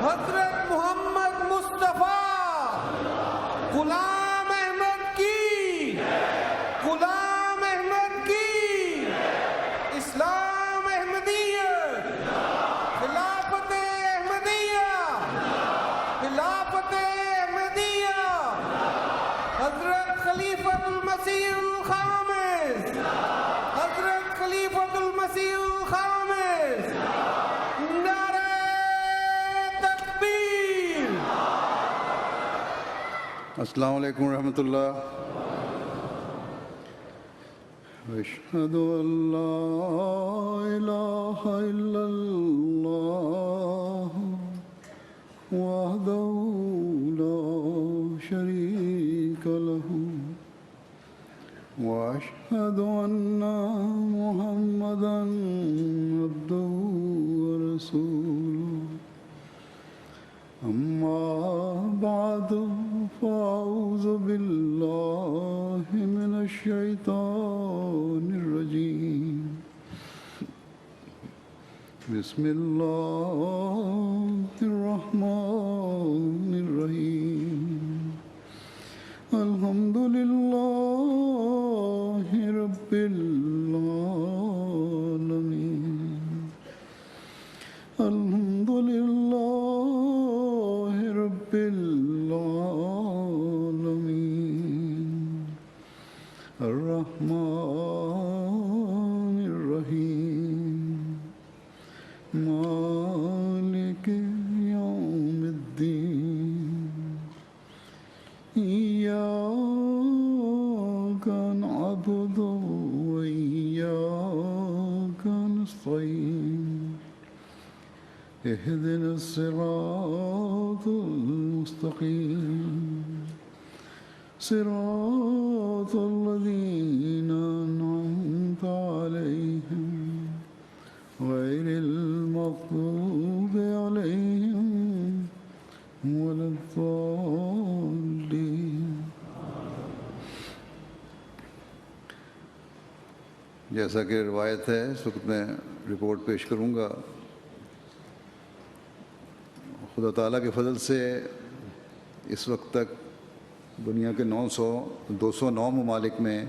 حضرت محمد مصطفیٰ غلام احمد کی، غلام احمد کی، اسلام احمدیت، خلافت احمدیہ، خلافت احمدیہ، حضرت خلیفۃ المسیح الخامس، حضرت خلیفۃ المسیح الخامس، نعرہ تکبیر۔ السلام علیکم ورحمۃ اللہ۔ اشہد ان لا الہ الا اللہ وحدہ لا شریک لہ واشہد ان محمدا عبدہ ورسولہ۔ اما بعد فاعوذ باللہ من الشیطان الرجیم۔ بسم اللہ الرحمن الرحیم۔ الحمد للہ رب العالمین۔ الحمد للہ رب العالمین۔ الرحمن الرحیم۔ مالک یوم الدین۔ ایاک نعبد وایاک نستعین۔ اهدنا الصراط المستقيم صراط الذين أنعمت عليهم غير المغضوب عليهم ولا الضالين۔ جیسا کہ روایت ہے اس وقت میں رپورٹ پیش کروں گا۔ خدا تعالیٰ کے فضل سے اس وقت تک دنیا کے 209 ممالک میں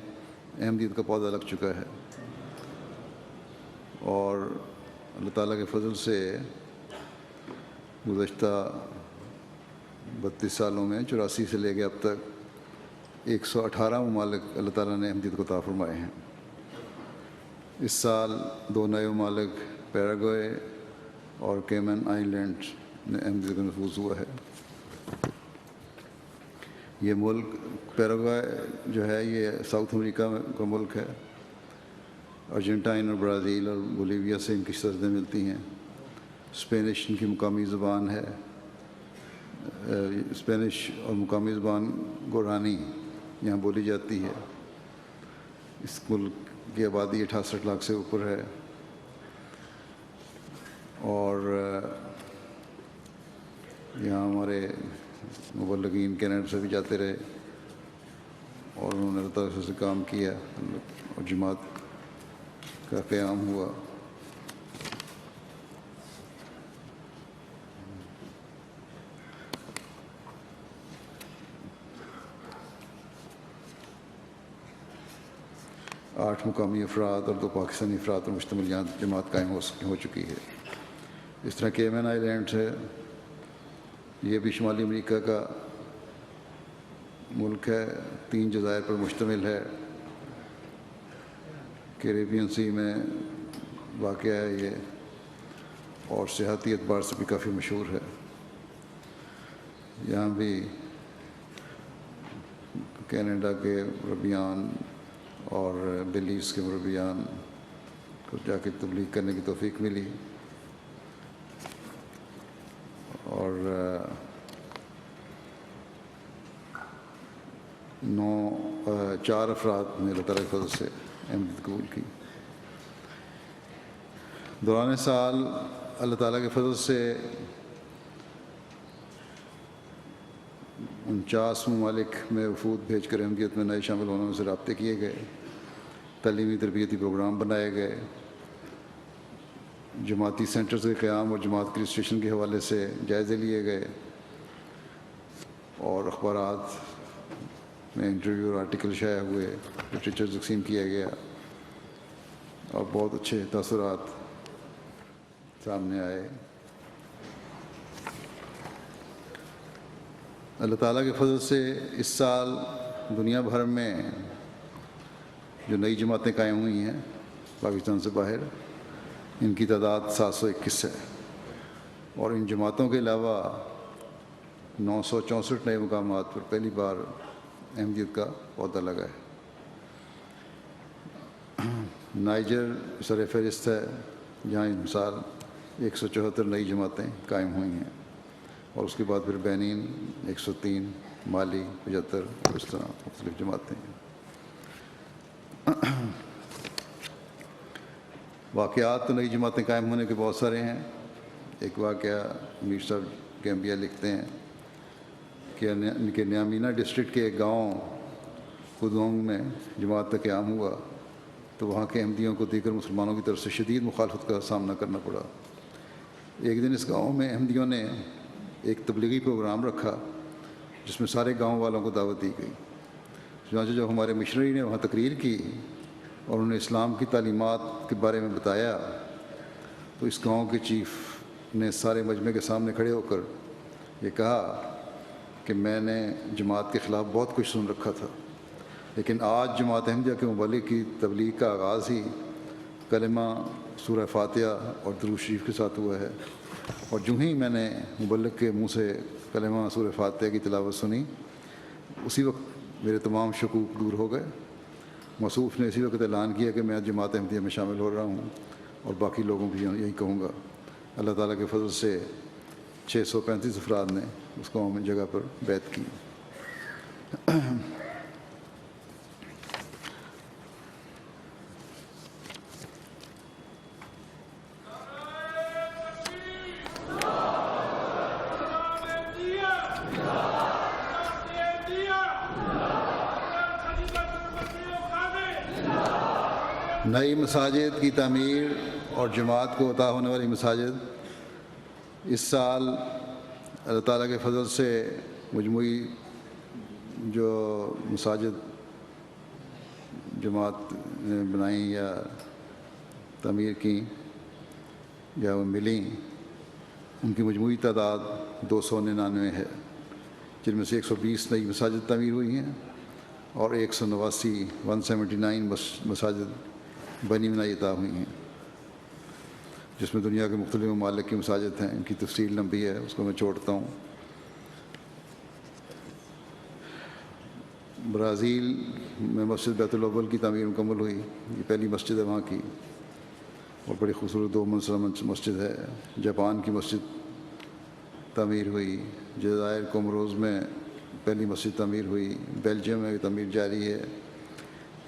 احمدیت کا پودا لگ چکا ہے، اور اللہ تعالیٰ کے فضل سے گزشتہ 32 سالوں میں 84 سے لے کے اب تک 118 ممالک اللہ تعالیٰ نے احمدیت کو عطا فرمائے ہیں۔ اس سال 2 نئے ممالک پیراگوئے اور کیمن آئلینڈ میں احمدیت کا نفوذ ہوا ہے۔ یہ ملک پیراگوئے جو ہے یہ ساؤتھ امریکہ کا ملک ہے۔ ارجنٹائن اور برازیل اور بولیویا سے ان کی سرزدیں ملتی ہیں۔ اسپینش ان کی مقامی زبان ہے۔ اسپینش اور مقامی زبان گورانی یہاں بولی جاتی ہے۔ اس ملک کی آبادی 68 لاکھ سے اوپر ہے، اور یہاں ہمارے مبلغین کینیڈا سے بھی جاتے رہے، اور انہوں نے اللہ تعالیٰ سے کام کیا اور جماعت کا قیام ہوا۔ آٹھ مقامی افراد اور 2 پاکستانی افراد پر مشتمل یہاں جماعت قائم ہو چکی ہے۔ اس طرح کیمن آئلینڈ ہے، یہ بھی شمالی امریکہ کا ملک ہے، 3 جزائر پر مشتمل ہے، کیریبین سی میں واقع ہے یہ، اور سیاحتی اعتبار سے بھی کافی مشہور ہے۔ یہاں بھی کینیڈا کے مربیان اور بیلیز کے مربیان کو جا کے تبلیغ کرنے کی توفیق ملی، اور 4 افراد نے اللہ تعالیٰ کے فضل سے احمدیت قبول کی۔ دوران سال اللہ تعالیٰ کے فضل سے 49 ممالک میں وفود بھیج کر احمدیت میں نئے شامل ہونے سے رابطے کیے گئے، تعلیمی تربیتی پروگرام بنائے گئے، جماعتی سینٹرز کے قیام اور جماعت کے رجسٹریشن کے حوالے سے جائزے لیے گئے اور اخبارات میں انٹرویو اور آرٹیکل شائع ہوئے، لٹریچر تقسیم کیا گیا اور بہت اچھے تاثرات سامنے آئے۔ اللہ تعالیٰ کے فضل سے اس سال دنیا بھر میں جو نئی جماعتیں قائم ہوئی ہیں پاکستان سے باہر، ان کی تعداد 721 ہے، اور ان جماعتوں کے علاوہ 964 نئے مقامات پر پہلی بار احمدیت کا پودا لگا ہے۔ نائجر سر فہرست ہے، جہاں اس مثال 174 نئی جماعتیں قائم ہوئی ہیں، اور اس کے بعد پھر بینین 103، مالی 75، اور اس طرح مختلف جماعتیں ہیں۔ واقعات تو نئی جماعتیں قائم ہونے کے بہت سارے ہیں۔ ایک واقعہ میر صاحب گیمبیا لکھتے ہیں کہ نیامینا ڈسٹرکٹ کے ایک گاؤں خدونگ میں جماعت کا قیام ہوا تو وہاں کے احمدیوں کو دیگر مسلمانوں کی طرف سے شدید مخالفت کا سامنا کرنا پڑا۔ ایک دن اس گاؤں میں احمدیوں نے ایک تبلیغی پروگرام رکھا جس میں سارے گاؤں والوں کو دعوت دی گئی۔ چنانچہ جب ہمارے مشنری نے وہاں تقریر کی اور انہیں اسلام کی تعلیمات کے بارے میں بتایا تو اس گاؤں کے چیف نے سارے مجمع کے سامنے کھڑے ہو کر یہ کہا کہ میں نے جماعت کے خلاف بہت کچھ سن رکھا تھا، لیکن آج جماعت احمدیہ کے مبلغ کی تبلیغ کا آغاز ہی کلمہ سورہ فاتحہ اور درود شریف کے ساتھ ہوا ہے، اور جو ہی میں نے مبلغ کے منہ سے کلمہ سورہ فاتحہ کی تلاوت سنی اسی وقت میرے تمام شکوک دور ہو گئے۔ موصوف نے اسی وقت اعلان کیا کہ میں جماعت احمدیہ میں شامل ہو رہا ہوں اور باقی لوگوں بھی یہی کہوں گا۔ اللہ تعالیٰ کے فضل سے 635 افراد نے اس قوم میں جگہ پر بیعت کی۔ نئی مساجد کی تعمیر اور جماعت کو عطا ہونے والی مساجد اس سال اللہ تعالیٰ کے فضل سے مجموعی جو مساجد جماعت نے بنائیں یا تعمیر کی یا وہ ملیں، ان کی مجموعی تعداد 299 ہے، جن میں سے 120 نئی مساجد تعمیر ہوئی ہیں اور 179 مساجد بنی بنائی عطا ہوئی ہیں، جس میں دنیا کے مختلف ممالک کی مساجد ہیں۔ ان کی تفصیل لمبی ہے، اس کو میں چھوڑتا ہوں۔ برازیل میں مسجد بیت الاول کی تعمیر مکمل ہوئی، یہ پہلی مسجد ہے وہاں کی، اور بڑی خوبصورت 2 منزلہ مسجد ہے۔ جاپان کی مسجد تعمیر ہوئی، جزائر کوموروز میں پہلی مسجد تعمیر ہوئی، بیلجیم میں تعمیر جاری ہے،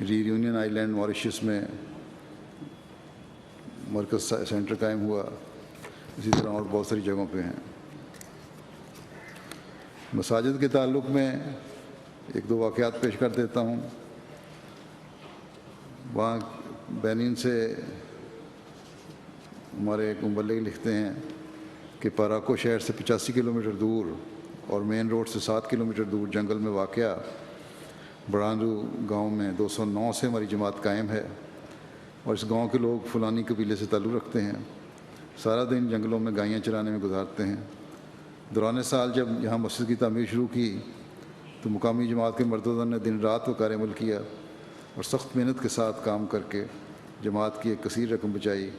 ریونین آئی لینڈ ماریشس میں مرکز سینٹر قائم ہوا، اسی طرح اور بہت ساری جگہوں پہ ہیں۔ مساجد کے تعلق میں 1-2 واقعات پیش کر دیتا ہوں۔ وہاں بینین سے ہمارے ایک مبلغ لکھتے ہیں کہ پاراکو شہر سے 85 کلومیٹر دور اور مین روڈ سے 7 کلومیٹر دور جنگل میں واقع براندو گاؤں میں 209 سے ہماری جماعت قائم ہے، اور اس گاؤں کے لوگ فلانی قبیلے سے تعلق رکھتے ہیں، سارا دن جنگلوں میں گائیاں چرانے میں گزارتے ہیں۔ دوران سال جب یہاں مسجد کی تعمیر شروع کی تو مقامی جماعت کے مردوں نے دن رات کو کار عمل کیا اور سخت محنت کے ساتھ کام کر کے جماعت کی ایک کثیر رقم بچائی۔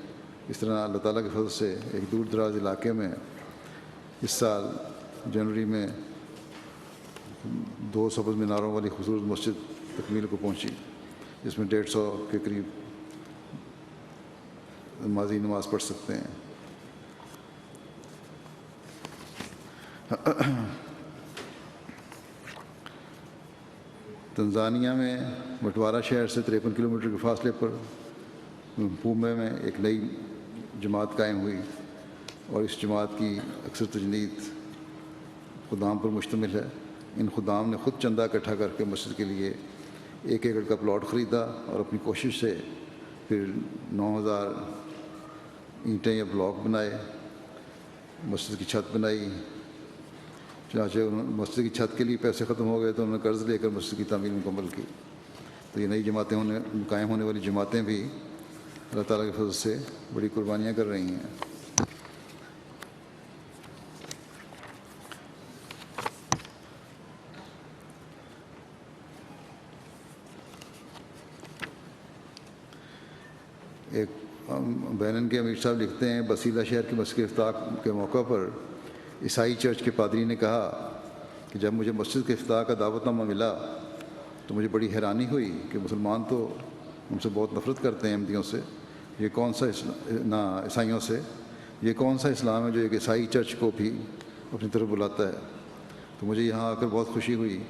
اس طرح اللہ تعالیٰ کے فضل سے ایک دور دراز علاقے میں اس سال جنوری میں 2 سبز میناروں والی خوبصورت مسجد تکمیل کو پہنچی، جس میں 150 کے قریب نمازی نماز پڑھ سکتے ہیں۔ تنزانیہ میں بٹوارہ شہر سے 53 کلومیٹر کے فاصلے پر پومے میں ایک نئی جماعت قائم ہوئی، اور اس جماعت کی اکثر تجنید خدام پر مشتمل ہے۔ ان خدام نے خود چندہ اکٹھا کر کے مسجد کے لیے 1 ایکڑ کا پلاٹ خریدا اور اپنی کوشش سے پھر 9,000 اینٹیں یا بلاک بنائے، مسجد کی چھت بنائی۔ چنانچہ مسجد کی چھت کے لیے پیسے ختم ہو گئے تو انہوں نے قرض لے کر مسجد کی تعمیر مکمل کی۔ تو یہ نئی جماعتیں قائم ہونے والی جماعتیں بھی اللہ تعالیٰ کے فضل سے بڑی قربانیاں کر رہی ہیں۔ ایک بینن کے امیر صاحب لکھتے ہیں، بسیلہ شہر کے مسجد کے افتتاح کے موقع پر عیسائی چرچ کے پادری نے کہا کہ جب مجھے مسجد کے افتتاح کا دعوت نامہ ملا تو مجھے بڑی حیرانی ہوئی کہ مسلمان تو ان سے بہت نفرت کرتے ہیں، احمدیوں سے، یہ کون سا عیسائیوں سے یہ کون سا اسلام ہے جو ایک عیسائی چرچ کو بھی اپنی طرف بلاتا ہے۔ تو مجھے یہاں آ کر بہت خوشی ہوئی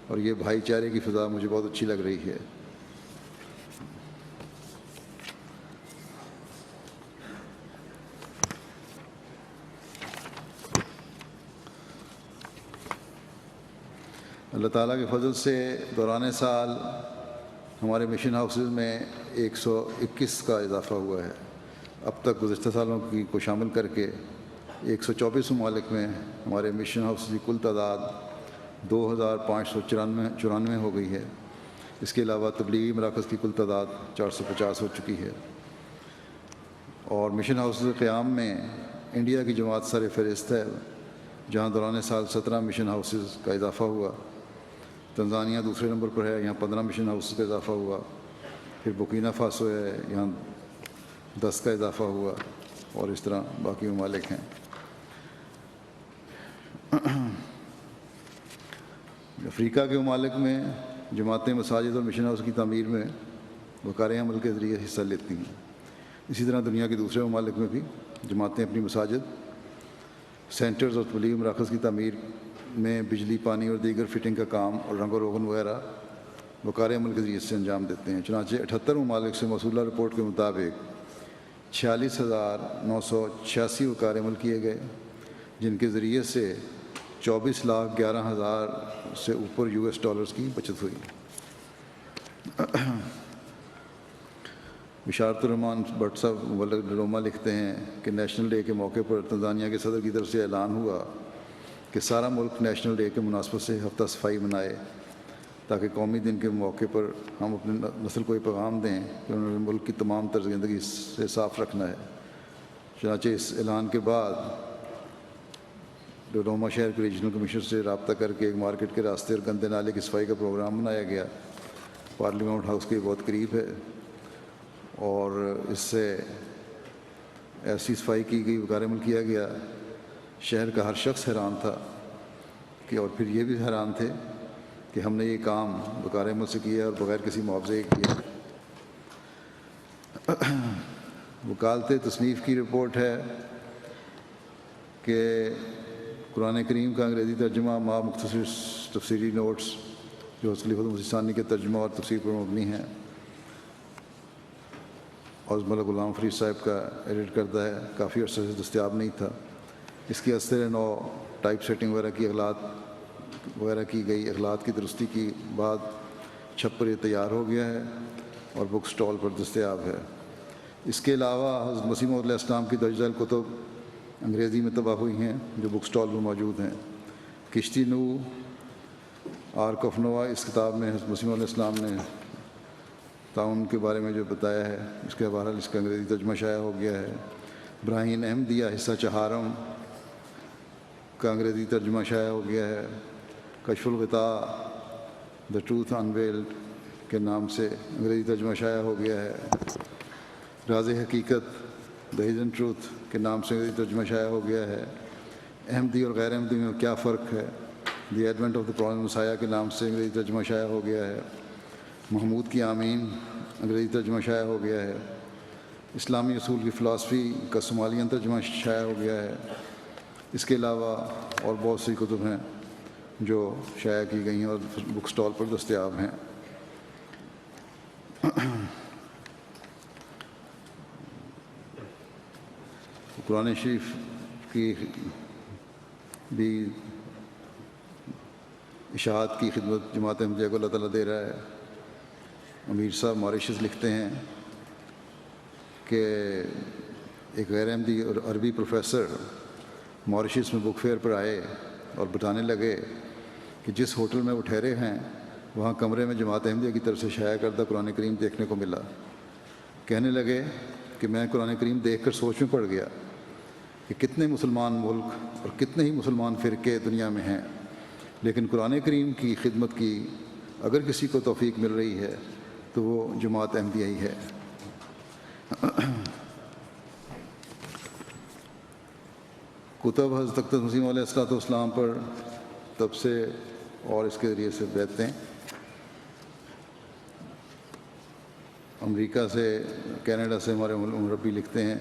اور یہ بھائی چارے کی فضا مجھے بہت اچھی لگ رہی ہے۔ اللہ تعالیٰ کے فضل سے دوران سال ہمارے مشن ہاؤسز میں 121 کا اضافہ ہوا ہے۔ اب تک گزشتہ سالوں کو شامل کر کے 124 ممالک میں ہمارے مشن ہاؤسز کی کل تعداد 2594 ہو گئی ہے۔ اس کے علاوہ تبلیغی مراکز کی کل تعداد 450 ہو چکی ہے، اور مشن ہاؤسز کے قیام میں انڈیا کی جماعت سر فہرست ہے، جہاں دوران سال 17 مشن ہاؤسز کا اضافہ ہوا۔ تنزانیہ دوسرے نمبر پر ہے، یہاں 15 مشن ہاؤسز کا اضافہ ہوا۔ پھر بورکینا فاسو ہے، یہاں 10 کا اضافہ ہوا، اور اس طرح باقی ممالک ہیں۔ افریقہ کے ممالک میں جماعتیں مساجد اور مشن ہاؤس کی تعمیر میں وقار عمل کے ذریعے حصہ لیتی ہیں۔ اسی طرح دنیا کے دوسرے ممالک میں بھی جماعتیں اپنی مساجد، سینٹرز اور تبلیغی مراکز کی تعمیر میں بجلی، پانی اور دیگر فٹنگ کا کام اور رنگ و روغن وغیرہ وقار عمل کے ذریعے سے انجام دیتے ہیں۔ چنانچہ 78 ممالک سے موصولہ رپورٹ کے مطابق 46,986 وقار عمل کیے گئے، جن کے ذریعے سے 24,11,000 سے اوپر US$ کی بچت ہوئی۔ بشارت الرحمان بٹ صاحب مبلغ ڈلوما لکھتے ہیں کہ نیشنل ڈے کے موقع پر تنزانیہ کے صدر کی طرف سے اعلان ہوا کہ سارا ملک نیشنل ڈے کے مناسبت سے ہفتہ صفائی منائے، تاکہ قومی دن کے موقع پر ہم اپنے نسل کو یہ پیغام دیں کہ انہوں نے ملک کی تمام طرز زندگی سے صاف رکھنا ہے۔ چنانچہ اس اعلان کے بعد ڈلوما شہر کے ریجنل کمشنر سے رابطہ کر کے ایک مارکیٹ کے راستے اور گندے نالے کی صفائی کا پروگرام بنایا گیا۔ پارلیمنٹ ہاؤس کے بہت قریب ہے، اور اس سے ایسی صفائی کی گئی، وقار عمل کیا گیا، شہر کا ہر شخص حیران تھا کہ، اور پھر یہ بھی حیران تھے کہ ہم نے یہ کام وقار عمل سے کیا اور بغیر کسی معاوضے کے کیا۔ وکالت تصنیف کی رپورٹ ہے کہ قرآن کریم کا انگریزی ترجمہ مع مختصر تفسیری نوٹس جو خلیفۃ المسیح ثانی کے ترجمہ اور تفسیر پر مبنی ہیں، اور ملک غلام فرید صاحب کا ایڈٹ کردہ ہے، کافی عرصے سے دستیاب نہیں تھا۔ اس کی اثر نو ٹائپ سیٹنگ وغیرہ کی گئی، اخلاط کی درستی کی بعد چھپ پر یہ تیار ہو گیا ہے اور بک سٹال پر دستیاب ہے۔ اس کے علاوہ حضرت مسیح موعود علیہ السلام کی درج ذیل کتب انگریزی میں طبع ہوئی ہیں جو بک سٹال پر موجود ہیں۔ کشتی نو آرک آف نوآ، اس کتاب میں حضرت مسیح موعود علیہ السلام نے تعاون کے بارے میں جو بتایا ہے، اس کے بہرحال اس کا انگریزی ترجمہ شائع ہو گیا ہے۔ براہین احمدیہ حصہ چہارم کا انگریزی ترجمہ شائع ہو گیا ہے۔ کشف الغطاء دا ٹروتھ انویلڈ کے نام سے انگریزی ترجمہ شائع ہو گیا ہے۔ راز حقیقت دا ہڈن ٹروتھ کے نام سے انگریزی ترجمہ شائع ہو گیا ہے۔ احمدی اور غیر احمدی میں کیا فرق ہے، the advent of the prophet مسیح کے نام سے انگریزی ترجمہ شائع ہو گیا ہے۔ محمود کی آمین انگریزی ترجمہ شائع ہو گیا ہے۔ اسلامی اصول کی فلاسفی کا صومالیان ترجمہ شائع ہو گیا ہے۔ اس کے علاوہ اور بہت سی کتب ہیں جو شائع کی گئی ہیں اور بک سٹال پر دستیاب ہیں۔ قرآن شریف کی بھی اشاعت کی خدمت جماعت احمدیہ کو اللہ تعالیٰ دے رہا ہے۔ امیر صاحب موریشس لکھتے ہیں کہ ایک غیر احمدی اور عربی پروفیسر ماریشس میں بک فیئر پر آئے اور بتانے لگے کہ جس ہوٹل میں وہ ٹھہرے ہیں وہاں کمرے میں جماعت احمدیہ کی طرف سے شائع کردہ قرآن کریم دیکھنے کو ملا۔ کہنے لگے کہ میں قرآن کریم دیکھ کر سوچ میں پڑ گیا کہ کتنے مسلمان ملک اور کتنے ہی مسلمان فرقے دنیا میں ہیں، لیکن قرآن کریم کی خدمت کی اگر کسی کو توفیق مل رہی ہے تو وہ جماعت احمدیہ ہی ہے۔ کتب حضرت اقدس مسیح علیہ السلام پر تب سے اور اس کے ذریعے سے بیعتیں امریکہ سے، کینیڈا سے ہمارے مربی لکھتے ہیں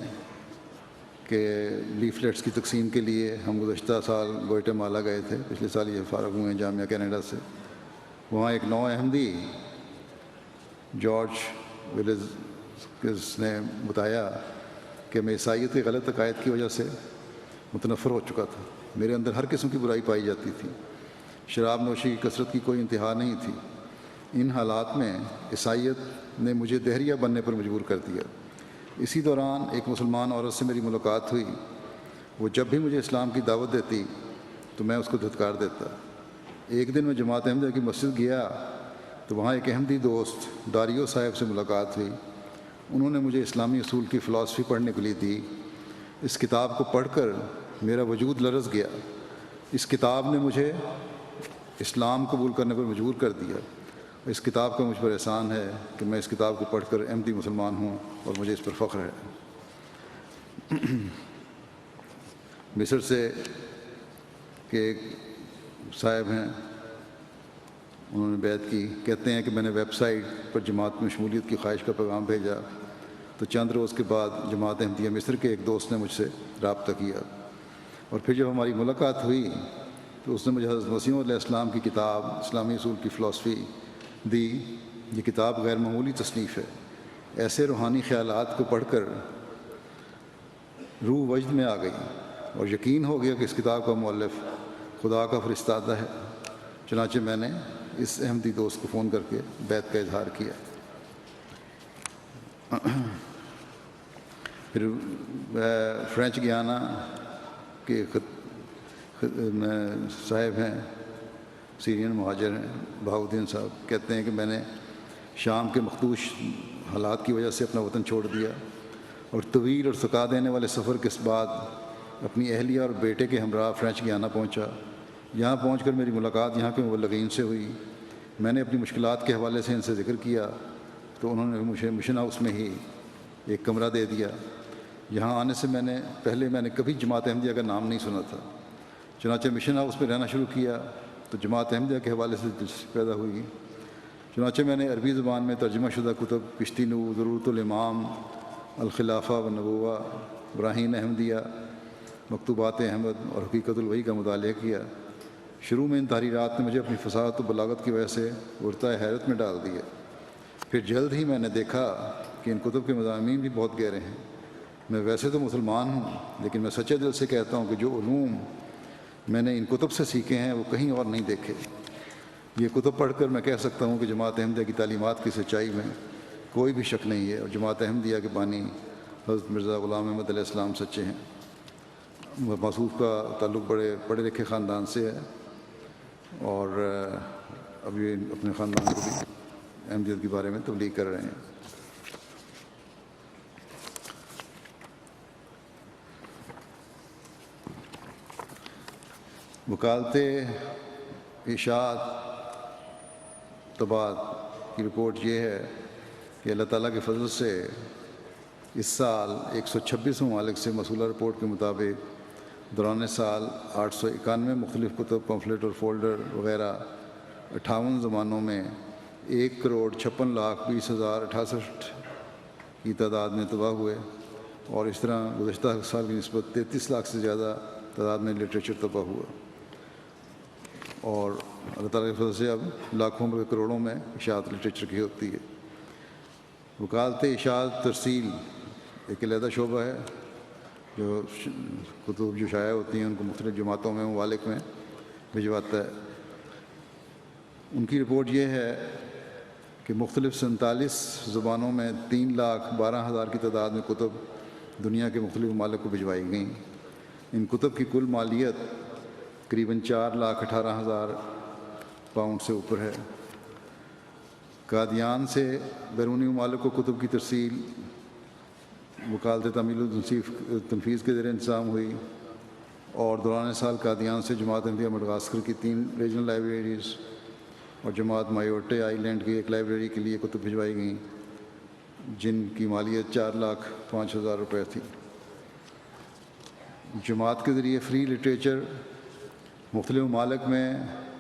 کہ لیفلیٹس کی تقسیم کے لیے ہم گزشتہ سال گوئٹے مالا گئے تھے، پچھلے سال یہ فارغ ہوئے ہیں جامعہ کینیڈا سے۔ وہاں ایک نو احمدی جارج ولیز نے بتایا کہ میں عیسائیت کے غلط عقائد کی وجہ سے متنفر ہو چکا تھا، میرے اندر ہر قسم کی برائی پائی جاتی تھی، شراب نوشی کی کثرت کی کوئی انتہا نہیں تھی۔ ان حالات میں عیسائیت نے مجھے دہریہ بننے پر مجبور کر دیا۔ اسی دوران ایک مسلمان عورت سے میری ملاقات ہوئی، وہ جب بھی مجھے اسلام کی دعوت دیتی تو میں اس کو دھتکار دیتا۔ ایک دن میں جماعت احمدیہ کی مسجد گیا تو وہاں ایک احمدی دوست داریو صاحب سے ملاقات ہوئی۔ انہوں نے مجھے اسلامی اصول کی فلسفی پڑھنے کے لیے دی۔ اس کتاب کو پڑھ کر میرا وجود لرز گیا۔ اس کتاب نے مجھے اسلام قبول کرنے پر مجبور کر دیا۔ اس کتاب کا مجھ پر احسان ہے کہ میں اس کتاب کو پڑھ کر احمدی مسلمان ہوں اور مجھے اس پر فخر ہے۔ مصر سے کہ ایک صاحب ہیں، انہوں نے بیعت کی، کہتے ہیں کہ میں نے ویب سائٹ پر جماعت میں شمولیت کی خواہش کا پیغام بھیجا تو چند روز کے بعد جماعت احمدیہ مصر کے ایک دوست نے مجھ سے رابطہ کیا، اور پھر جب ہماری ملاقات ہوئی تو اس نے مجھے حضرت مسیح علیہ السلام کی کتاب اسلامی اصول کی فلسفی دی۔ یہ کتاب غیر معمولی تصنیف ہے۔ ایسے روحانی خیالات کو پڑھ کر روح وجد میں آ گئی اور یقین ہو گیا کہ اس کتاب کا مؤلف خدا کا فرستادہ ہے۔ چنانچہ میں نے اس احمدی دوست کو فون کر کے بیعت کا اظہار کیا۔ پھر فرینچ گیانا کے صاحب ہیں، سیرین مہاجر ہیں، بہاؤدین صاحب، کہتے ہیں کہ میں نے شام کے مخدوش حالات کی وجہ سے اپنا وطن چھوڑ دیا اور طویل اور تھکا دینے والے سفر کے بعد اپنی اہلیہ اور بیٹے کے ہمراہ فرینچ گیانا پہنچا۔ یہاں پہنچ کر میری ملاقات یہاں کے مبلغین سے ہوئی۔ میں نے اپنی مشکلات کے حوالے سے ان سے ذکر کیا تو انہوں نے مجھے مشن ہاؤس میں ہی ایک کمرہ دے دیا۔ یہاں آنے سے پہلے میں نے کبھی جماعت احمدیہ کا نام نہیں سنا تھا۔ چنانچہ مشن ہاؤس میں رہنا شروع کیا تو جماعت احمدیہ کے حوالے سے دلچسپی پیدا ہوئی۔ چنانچہ میں نے عربی زبان میں ترجمہ شدہ کتب کشتی نو، ضرورت الامام، الخلافہ والنبوہ، براہین احمدیہ، مکتوبات احمد اور حقیقت الوحی کا مطالعہ کیا۔ شروع میں ان تحریرات نے مجھے اپنی فصاحت و بلاغت کی وجہ سے غرتۂ حیرت میں ڈال دیا۔ پھر جلد ہی میں نے دیکھا کہ ان کتب کے مضامین بھی بہت گہرے ہیں۔ میں ویسے تو مسلمان ہوں، لیکن میں سچے دل سے کہتا ہوں کہ جو علوم میں نے ان کتب سے سیکھے ہیں وہ کہیں اور نہیں دیکھے۔ یہ کتب پڑھ کر میں کہہ سکتا ہوں کہ جماعت احمدیہ کی تعلیمات کی سچائی میں کوئی بھی شک نہیں ہے، اور جماعت احمدیہ کے بانی حضرت مرزا غلام احمد علیہ السلام سچے ہیں۔ موصوف کا تعلق بڑے پڑھے لکھے خاندان سے ہے، اور اب یہ اپنے خاندان کو بھی احمدیت کے بارے میں تبلیغ کر رہے ہیں۔ وکالت اشاعت طباعت کی رپورٹ یہ ہے کہ اللہ تعالیٰ کے فضل سے اس سال 126 ممالک سے موصولہ رپورٹ کے مطابق دوران سال 891 مختلف کتب، پمفلٹ اور فولڈر وغیرہ 58 زبانوں میں 1,56,20,068 کی تعداد میں طبع ہوئے، اور اس طرح گزشتہ سال کی نسبت 33 لاکھ سے زیادہ تعداد میں لٹریچر طبع ہوا، اور اللہ تعالیٰ کے فضل سے اب لاکھوں بلکہ کروڑوں میں اشاعت لٹریچر کی ہوتی ہے۔ وکالت اشاعت ترسیل ایک علیحدہ شعبہ ہے جو کتب جو شائع ہوتی ہیں ان کو مختلف جماعتوں میں، ممالک میں بھجواتا ہے۔ ان کی رپورٹ یہ ہے کہ مختلف 47 زبانوں میں 3,12,000 کی تعداد میں کتب دنیا کے مختلف ممالک کو بھجوائی گئیں۔ ان کتب کی کل مالیت قریباً 4,18,000 پاؤنڈ سے اوپر ہے۔ قادیان سے بیرونی ممالک کو کتب کی ترسیل وکالت تعمیل و تنفیذ کے زیر انتظام ہوئی، اور دوران سال قادیان سے جماعت احمدیہ مڈغاسکر کی 3 ریجنل لائبریریز اور جماعت مایوٹے آئی لینڈ کی 1 لائبریری کے لیے کتب بھجوائی گئیں، جن کی مالیت 4,05,000 روپے تھی۔ جماعت کے ذریعے فری لٹریچر مختلف ممالک میں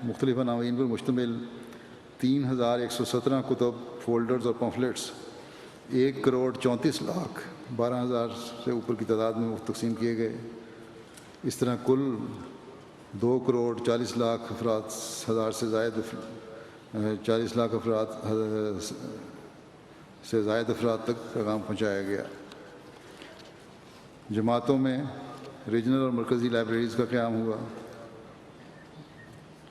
مختلف عناوین پر مشتمل 3,117 کتب، فولڈرز اور پمفلٹس 1,34,12,000 سے اوپر کی تعداد میں تقسیم کیے گئے۔ اس طرح کل 2,40,00,000 افراد سے زائد افراد تک پیغام پہنچایا گیا۔ جماعتوں میں ریجنل اور مرکزی لائبریریز کا قیام ہوا۔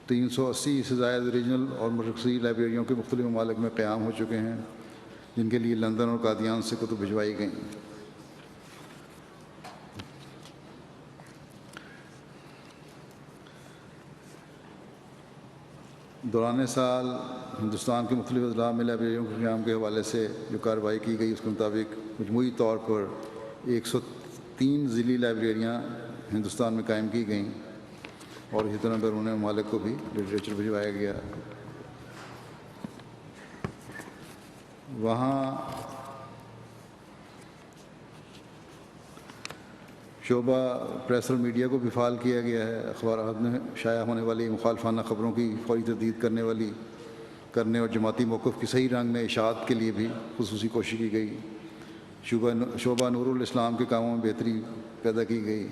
380 سے زائد ریجنل اور مرکزی لائبریریوں کے مختلف ممالک میں قیام ہو چکے ہیں، جن کے لیے لندن اور قادیان سے کتب بھجوائی گئیں۔ دوران سال ہندوستان کے مختلف اضلاع میں لائبریریوں کے قیام کے حوالے سے جو کارروائی کی گئی، اس کے مطابق مجموعی طور پر 103 ضلعی لائبریریاں ہندوستان میں قائم کی گئیں، اور اسی طرح بیرون ممالک کو بھی لٹریچر بھجوایا گیا۔ وہاں شعبہ پریس اور میڈیا کو بھی فعال کیا گیا ہے۔ اخبارات میں شائع ہونے والی مخالفانہ خبروں کی فوری تردید کرنے اور جماعتی موقف کی صحیح رنگ میں اشاعت کے لیے بھی خصوصی کوشش کی گئی۔ شعبہ نور الاسلام کے کاموں میں بہتری پیدا کی گئی،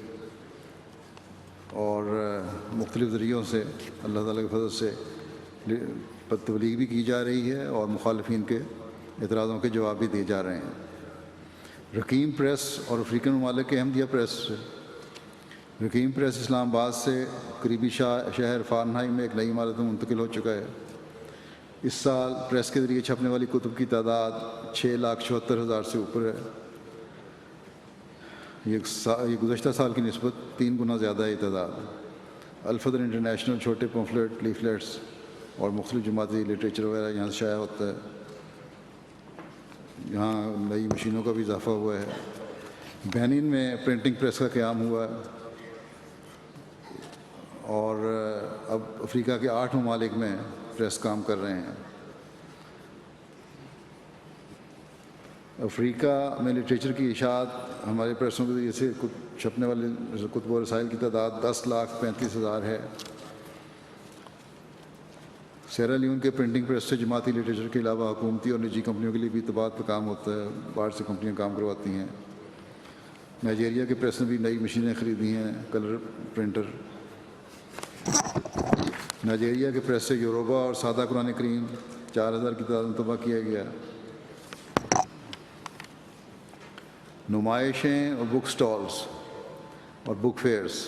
اور مختلف ذریعوں سے اللہ تعالیٰ کے فضل سے تبلیغ بھی کی جا رہی ہے، اور مخالفین کے اعتراضوں کے جواب بھی دیے جا رہے ہیں۔ رقیم پریس اور افریقن ممالک کے احمدیہ پریس سے رقیم پریس اسلام آباد سے قریبی شہر فارنہائم میں ایک نئی عمارت میں منتقل ہو چکا ہے۔ اس سال پریس کے ذریعے چھپنے والی کتب کی تعداد 6,74,000 سے اوپر ہے۔ یہ گزشتہ سال کی نسبت 3 گنا زیادہ ہے تعداد۔ الفدر انٹرنیشنل چھوٹے پمفلٹ، لیفلیٹس اور مختلف جماعتی لٹریچر وغیرہ یہاں سے شائع ہوتا ہے۔ یہاں نئی مشینوں کا بھی اضافہ ہوا ہے۔ بینن میں پرنٹنگ پریس کا قیام ہوا ہے، اور اب افریقہ کے 8 ممالک میں پریس کام کر رہے ہیں۔ افریقہ میں لٹریچر کی اشاعت ہمارے پریسوں کے ذریعے سے چھپنے والے کتب و رسائل کی تعداد 10,35,000 ہے۔ سیرا لیون کے پرنٹنگ پریس سے جماعتی لٹریچر کے علاوہ حکومتی اور نجی کمپنیوں کے لیے بھی اطباعات پہ کام ہوتا ہے، باہر سے کمپنیاں کام کرواتی ہیں۔ نائجیریا کے پریس نے بھی نئی مشینیں خریدی ہیں، کلر پرنٹر۔ نائجیریا کے پریس سے یوروبا اور سادہ قرآن کریم 4,000 کی تعداد میں طبع کیا گیا۔ نمائشیں اور بک سٹالز اور بک فیئرز۔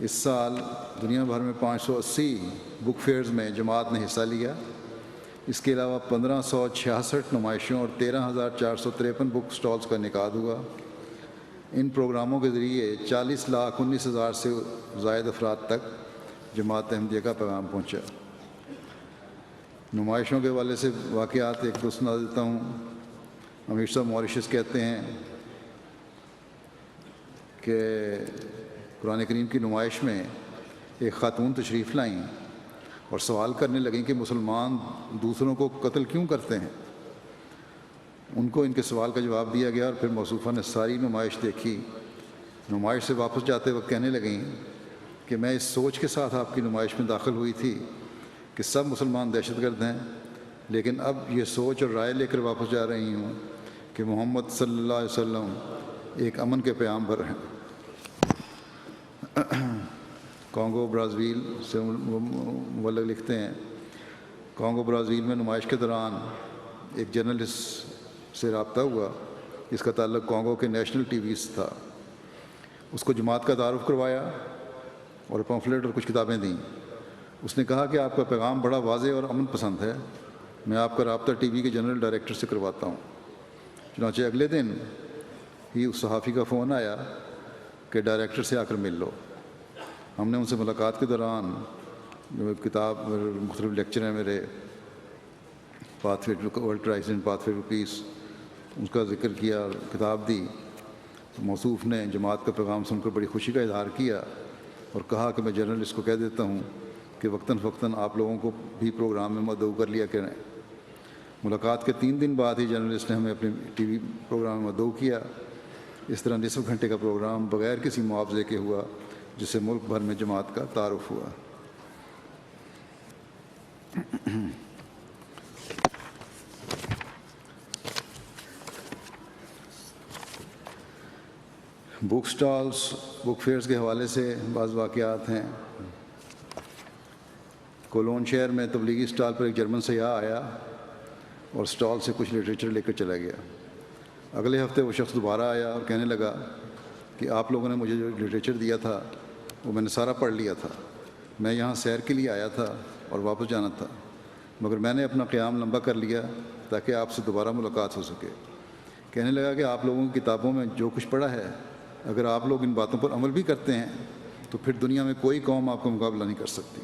اس سال دنیا بھر میں 580 بک فیئرز میں جماعت نے حصہ لیا۔ اس کے علاوہ 1,566 نمائشوں اور 13,453 بک سٹالز کا انعقاد ہوا۔ ان پروگراموں کے ذریعے 40,19,000 سے زائد افراد تک جماعت احمدیہ کا پیغام پہنچا۔ نمائشوں کے حوالے سے واقعات ایک دو سنا دیتا ہوں۔ امیر صاحب موریشس کہتے ہیں کہ قرآن کریم کی نمائش میں ایک خاتون تشریف لائیں اور سوال کرنے لگیں کہ مسلمان دوسروں کو قتل کیوں کرتے ہیں۔ ان کو ان کے سوال کا جواب دیا گیا، اور پھر موصوفہ نے ساری نمائش دیکھی۔ نمائش سے واپس جاتے وقت کہنے لگیں کہ میں اس سوچ کے ساتھ آپ کی نمائش میں داخل ہوئی تھی کہ سب مسلمان دہشت گرد ہیں، لیکن اب یہ سوچ اور رائے لے کر واپس جا رہی ہوں کہ محمد صلی اللہ علیہ وسلم ایک امن کے پیغمبر ہیں۔ کانگو برازیل سے مبلغ لکھتے ہیں، کانگو برازیل میں نمائش کے دوران ایک جرنلسٹ سے رابطہ ہوا جس کا تعلق کانگو کے نیشنل ٹی وی سے تھا۔ اس کو جماعت کا تعارف کروایا اور پمفلٹ اور کچھ کتابیں دیں۔ اس نے کہا کہ آپ کا پیغام بڑا واضح اور امن پسند ہے، میں آپ کا رابطہ ٹی وی کے جنرل ڈائریکٹر سے کرواتا ہوں۔ چنانچہ اگلے دن ہی اس صحافی کا فون آیا کہ ڈائریکٹر سے آ کر مل لو۔ ہم نے ان سے ملاقات کے دوران جو کتاب مختلف لیکچر ہیں میرے pathway to world crisis and pathway to peace, اس کا ذکر کیا اور کتاب دی، تو موصوف نے جماعت کا پیغام سن کر بڑی خوشی کا اظہار کیا اور کہا کہ میں جرنلسٹ کو کہہ دیتا ہوں کہ وقتاً فوقتاً آپ لوگوں کو بھی پروگرام میں مدعو کر لیا کریں۔ ملاقات کے 3 دن بعد ہی جرنلسٹ نے ہمیں اپنے ٹی وی پروگرام میں مدعو کیا۔ اس طرح نصف گھنٹے کا پروگرام بغیر کسی معاوضے کے ہوا، جس سے ملک بھر میں جماعت کا تعارف ہوا۔ بک سٹالز، بک فیئرز کے حوالے سے بعض واقعات ہیں۔ کولون شہر میں تبلیغی سٹال پر ایک جرمن سیاح آیا اور سٹال سے کچھ لٹریچر لے کر چلا گیا۔ اگلے ہفتے وہ شخص دوبارہ آیا اور کہنے لگا کہ آپ لوگوں نے مجھے جو لٹریچر دیا تھا وہ میں نے سارا پڑھ لیا تھا، میں یہاں سیر کے لیے آیا تھا اور واپس جانا تھا، مگر میں نے اپنا قیام لمبا کر لیا تاکہ آپ سے دوبارہ ملاقات ہو سکے۔ کہنے لگا کہ آپ لوگوں کی کتابوں میں جو کچھ پڑھا ہے، اگر آپ لوگ ان باتوں پر عمل بھی کرتے ہیں تو پھر دنیا میں کوئی قوم آپ کا مقابلہ نہیں کر سکتی۔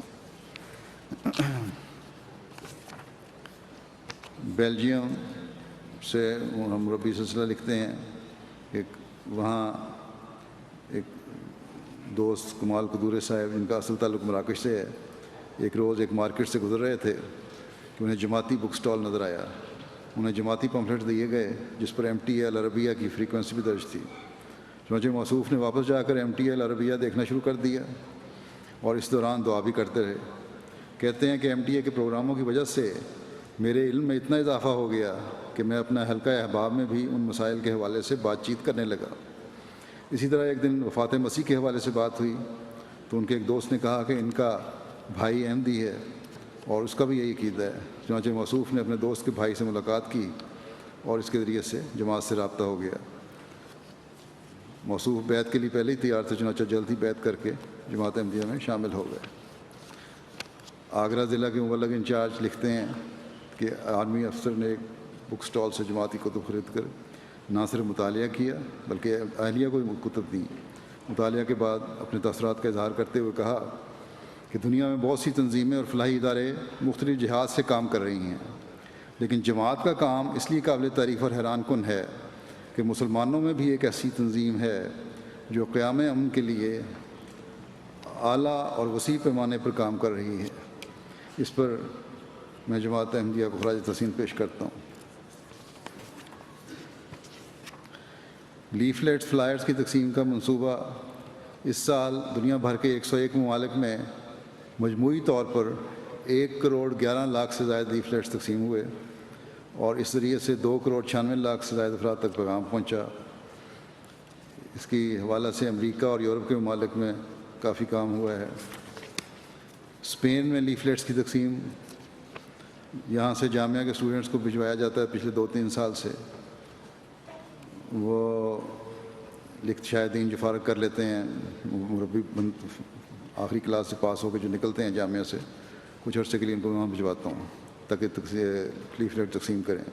بیلجیم سے مربی سلسلہ لکھتے ہیں کہ وہاں ایک دوست کمال قدورے صاحب، جن کا اصل تعلق مراکش سے ہے، ایک روز ایک مارکیٹ سے گزر رہے تھے کہ انہیں جماعتی بک سٹال نظر آیا۔ انہیں جماعتی پمفلٹ دیے گئے جس پر MTA العربیہ کی فریکوینسی بھی درج تھی۔ چنانچہ موصوف نے واپس جا کر MTA العربیہ دیکھنا شروع کر دیا اور اس دوران دعا بھی کرتے رہے۔ کہتے ہیں کہ MTA کے پروگراموں کی وجہ سے میرے علم میں اتنا اضافہ ہو گیا کہ میں اپنا حلقہ احباب میں بھی ان مسائل کے حوالے سے بات چیت کرنے لگا۔ اسی طرح ایک دن وفات مسیح کے حوالے سے بات ہوئی تو ان کے ایک دوست نے کہا کہ ان کا بھائی احمدی ہے اور اس کا بھی یہی عقیدہ ہے۔ چنانچہ موصوف نے اپنے دوست کے بھائی سے ملاقات کی اور اس کے ذریعے سے جماعت سے رابطہ ہو گیا۔ موصوف بیعت کے لیے پہلے ہی تیار تھے، چنانچہ جلد ہی بیعت کر کے جماعت احمدیہ میں شامل ہو گئے۔ آگرہ ضلع کے مبلغ انچارج لکھتے ہیں کہ آرمی افسر نے ایک بک سٹال سے جماعتی کتب خرید کر نہ صرف مطالعہ کیا بلکہ اہلیہ کو بھی کتب دیں۔ مطالعہ کے بعد اپنے تاثرات کا اظہار کرتے ہوئے کہا کہ دنیا میں بہت سی تنظیمیں اور فلاحی ادارے مختلف جہات سے کام کر رہی ہیں، لیکن جماعت کا کام اس لیے قابل تعریف اور حیران کن ہے کہ مسلمانوں میں بھی ایک ایسی تنظیم ہے جو قیام امن کے لیے اعلیٰ اور وسیع پیمانے پر کام کر رہی ہے۔ اس پر میں جماعت احمدیہ کو خراج تحسین پیش کرتا ہوں۔ لیفلیٹس، فلائرز کی تقسیم کا منصوبہ اس سال دنیا بھر کے 101 ممالک میں مجموعی طور پر 1,11,00,000 سے زائد لیفلیٹس تقسیم ہوئے اور اس ذریعے سے 2,96,00,000 سے زائد افراد تک پیغام پہنچا۔ اس کی حوالہ سے امریکہ اور یورپ کے ممالک میں کافی کام ہوا ہے۔ اسپین میں لیفلیٹس کی تقسیم یہاں سے جامعہ کے اسٹوڈنٹس کو بھجوایا جاتا ہے پچھلے 2-3 سال سے۔ وہ شاہدین جو فارغ کر لیتے ہیں، مربی آخری کلاس سے پاس ہو کے جو نکلتے ہیں جامعہ سے، کچھ عرصے کے لیے ان کو وہاں بھجواتا ہوں تاکہ لیفلیٹ تقسیم کریں۔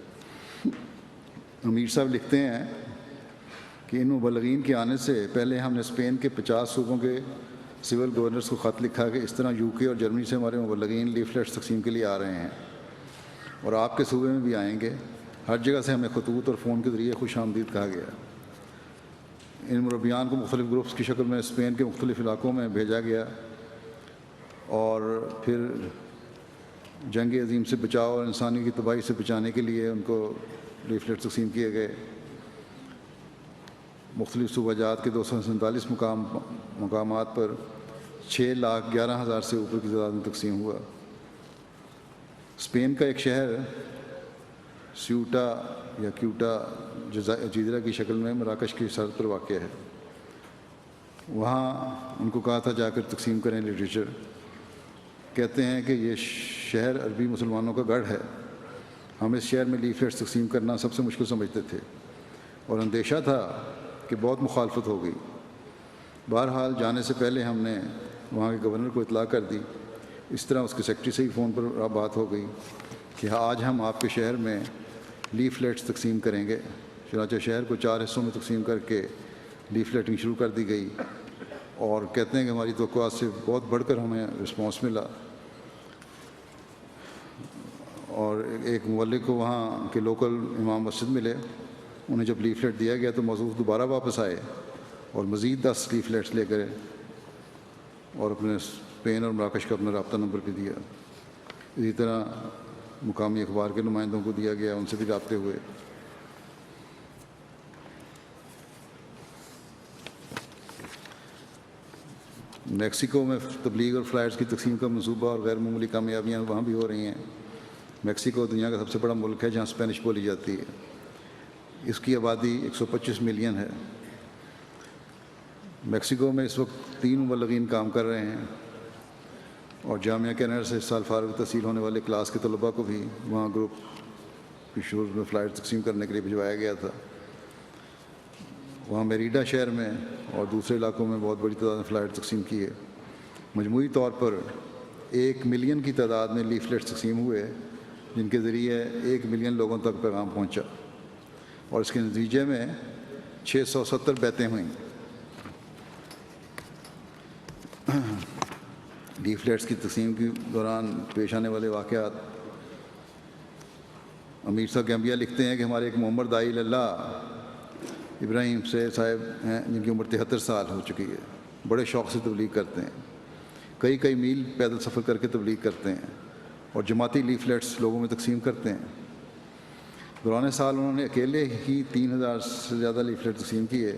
امیر صاحب لکھتے ہیں کہ ان مبلغین کے آنے سے پہلے ہم نے اسپین کے 50 صوبوں کے سول گورنرز کو خط لکھا کہ اس طرح UK اور جرمنی سے ہمارے مبلغین لیفلیٹس تقسیم کے لیے آ رہے ہیں اور آپ کے صوبے میں بھی آئیں گے۔ ہر جگہ سے ہمیں خطوط اور فون کے ذریعے خوش آمدید کہا گیا۔ ان مربیان کو مختلف گروپس کی شکل میں اسپین کے مختلف علاقوں میں بھیجا گیا اور پھر جنگ عظیم سے بچاؤ اور انسانی کی تباہی سے بچانے کے لیے ان کو لیفلیٹ تقسیم کیے گئے۔ مختلف صوبہ جات کے 247 مقامات پر 6,11,000 سے اوپر کی تعداد میں تقسیم ہوا۔ اسپین کا ایک شہر سیوٹا یا کیوٹا جزیرہ کی شکل میں مراکش کی سرحد پر واقع ہے۔ وہاں ان کو کہا تھا جا کر تقسیم کریں لٹریچر۔ کہتے ہیں کہ یہ شہر عربی مسلمانوں کا گڑھ ہے۔ ہم اس شہر میں لیفلیٹس تقسیم کرنا سب سے مشکل سمجھتے تھے اور اندیشہ تھا کہ بہت مخالفت ہو گئی۔ بہرحال جانے سے پہلے ہم نے وہاں کے گورنر کو اطلاع کر دی۔ اس طرح اس کے سیکرٹری سے ہی فون پر بات ہو گئی کہ آج ہم آپ کے شہر میں لیفلیٹس تقسیم کریں گے۔ چنانچہ شہر کو 4 حصوں میں تقسیم کر کے لیفلیٹنگ شروع کر دی گئی، اور کہتے ہیں کہ ہماری توقعات سے بہت بڑھ کر ہمیں رسپانس ملا، اور ایک مولک کو وہاں کے لوکل امام مسجد ملے۔ انہیں جب لیفلیٹ دیا گیا تو موضوع دوبارہ واپس آئے اور مزید 10 لیفلیٹس لے کر اور اپنے اسپین اور مراکش کا اپنا رابطہ نمبر بھی دیا۔ اسی طرح مقامی اخبار کے نمائندوں کو دیا گیا، ان سے بھی رابطے ہوئے۔ میکسیکو میں تبلیغ اور فلائٹس کی تقسیم کا منصوبہ اور غیر معمولی کامیابیاں وہاں بھی ہو رہی ہیں۔ میکسیکو دنیا کا سب سے بڑا ملک ہے جہاں اسپینش بولی جاتی ہے۔ اس کی آبادی 125 ملین ہے۔ میکسیکو میں اس وقت 3 مبلغین کام کر رہے ہیں، اور جامعہ کینیڈا سے اس سال فارغ تحصیل ہونے والے کلاس کے طلباء کو بھی وہاں گروپ کی شروع میں فلائٹ تقسیم کرنے کے لیے بھجوایا گیا تھا۔ وہاں میریڈا شہر میں اور دوسرے علاقوں میں بہت بڑی تعداد میں فلائٹ تقسیم کی ہے۔ مجموعی طور پر 1 ملین کی تعداد میں لیفلیٹس تقسیم ہوئے، جن کے ذریعے 1 ملین لوگوں تک پیغام پہنچا، اور اس کے نتیجے میں 670 بیعتیں ہوئیں۔ لیفلیٹس کی تقسیم کے دوران پیش آنے والے واقعات۔ امیر صاحب گیمبیا لکھتے ہیں کہ ہمارے ایک محمد داعی اللہ ابراہیم سے صاحب ہیں، جن کی عمر 73 سال ہو چکی ہے، بڑے شوق سے تبلیغ کرتے ہیں، کئی میل پیدل سفر کر کے تبلیغ کرتے ہیں، اور جماعتی لیفلیٹس لوگوں میں تقسیم کرتے ہیں۔ دوران سال انہوں نے اکیلے ہی 3000 سے زیادہ لیفلیٹ تقسیم کیے۔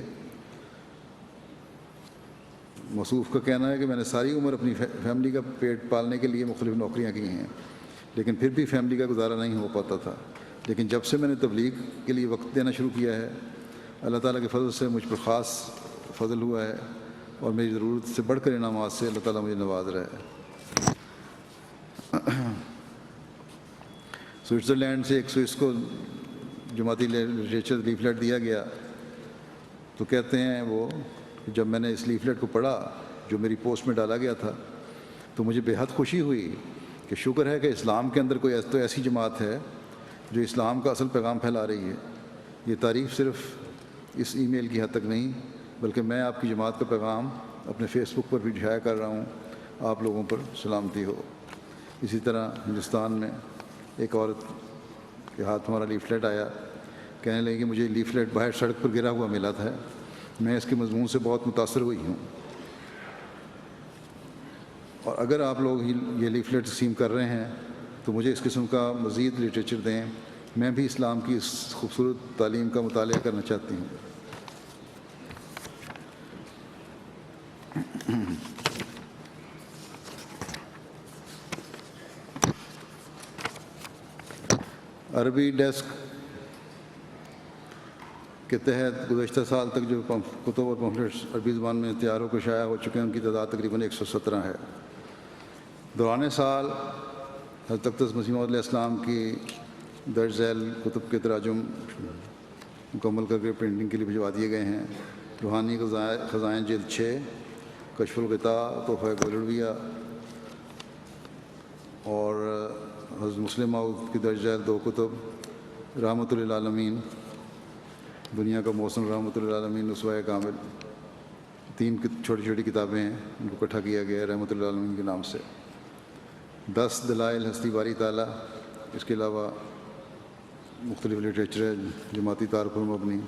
موصوف کا کہنا ہے کہ میں نے ساری عمر اپنی فیملی کا پیٹ پالنے کے لیے مختلف نوکریاں کی ہیں، لیکن پھر بھی فیملی کا گزارا نہیں ہو پاتا تھا، لیکن جب سے میں نے تبلیغ کے لیے وقت دینا شروع کیا ہے، اللہ تعالیٰ کے فضل سے مجھ پر خاص فضل ہوا ہے، اور میری ضرورت سے بڑھ کر انعامات سے اللہ تعالیٰ مجھے نواز رہا ہے۔ سوئٹزرلینڈ سے ایک سوئس کو جماعتی لٹریچر لیفلیٹ دیا گیا، تو کہتے ہیں وہ، جب میں نے اس لیفلیٹ کو پڑھا جو میری پوسٹ میں ڈالا گیا تھا، تو مجھے بے حد خوشی ہوئی کہ شکر ہے کہ اسلام کے اندر کوئی تو ایسی جماعت ہے جو اسلام کا اصل پیغام پھیلا رہی ہے۔ یہ تعریف صرف اس ای میل کی حد تک نہیں، بلکہ میں آپ کی جماعت کا پیغام اپنے فیس بک پر بھی شائع کر رہا ہوں۔ آپ لوگوں پر سلامتی ہو۔ اسی طرح ہندوستان میں ایک عورت کے ہاتھ ہمارا لیفلیٹ آیا، کہنے لگی کہ مجھے لیفلیٹ باہر سڑک پر گرا ہوا ملا تھا، میں اس کے مضمون سے بہت متاثر ہوئی ہوں، اور اگر آپ لوگ یہ لیفلیٹ تقسیم کر رہے ہیں تو مجھے اس قسم کا مزید لٹریچر دیں، میں بھی اسلام کی اس خوبصورت تعلیم کا مطالعہ کرنا چاہتی ہوں۔ عربی ڈیسک کے تحت گزشتہ سال تک جو کتب اور پمفلٹس عربی زبان میں تیار ہو کر شائع ہو چکے ہیں، ان کی تعداد تقریباً 117 ہے۔ دوران سال حضرت اقدس مسیح موعود علیہ السلام کی درج ذیل کتب کے تراجم مکمل کر کے پرنٹنگ کے لیے بھجوا دیے گئے ہیں۔ روحانی خزائن جلد 6، کشف الغطاء تحفہ گولڑویہ، اور حضرت مسلم موعود کی درج ذیل 2 کتب، رحمۃ للعالمین، دنیا کا موسم، رحمۃ للعالمین، اسوہ کامل، 3 چھوٹی چھوٹی کتابیں ہیں، ان کو اکٹھا کیا گیا ہے رحمۃ للعالمین کے نام سے۔ 10 دلائل ہستی باری تعالیٰ، اس کے علاوہ مختلف لٹریچر ہے جماعتی تعارف پر مبنی،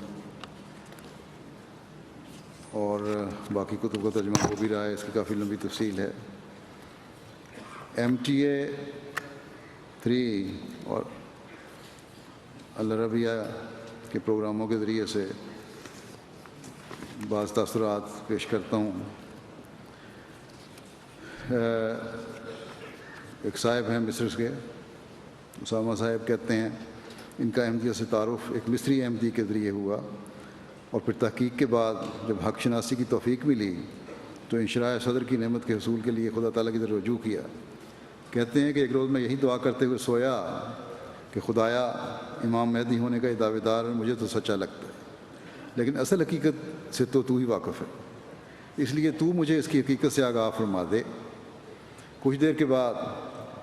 اور باقی کتب کا ترجمہ ہو بھی رہا ہے، اس کی کافی لمبی تفصیل ہے۔ MTA 3 اور العربیہ کے پروگراموں کے ذریعے سے بعض تاثرات پیش کرتا ہوں۔ ایک صاحب ہیں مصر کے، اسامہ صاحب، کہتے ہیں ان کا احمدیہ سے تعارف ایک مصری احمدی کے ذریعے ہوا، اور پھر تحقیق کے بعد جب حق شناسی کی توفیق ملی تو انشراح صدر کی نعمت کے حصول کے لیے خدا تعالیٰ کی طرف رجوع کیا۔ کہتے ہیں کہ ایک روز میں یہی دعا کرتے ہوئے سویا کہ خدایا، امام مہدی ہونے کا یہ دعوے دار مجھے تو سچا لگتا ہے، لیکن اصل حقیقت سے تو ہی واقف ہے، اس لیے تو مجھے اس کی حقیقت سے آگاہ فرما دے۔ کچھ دیر کے بعد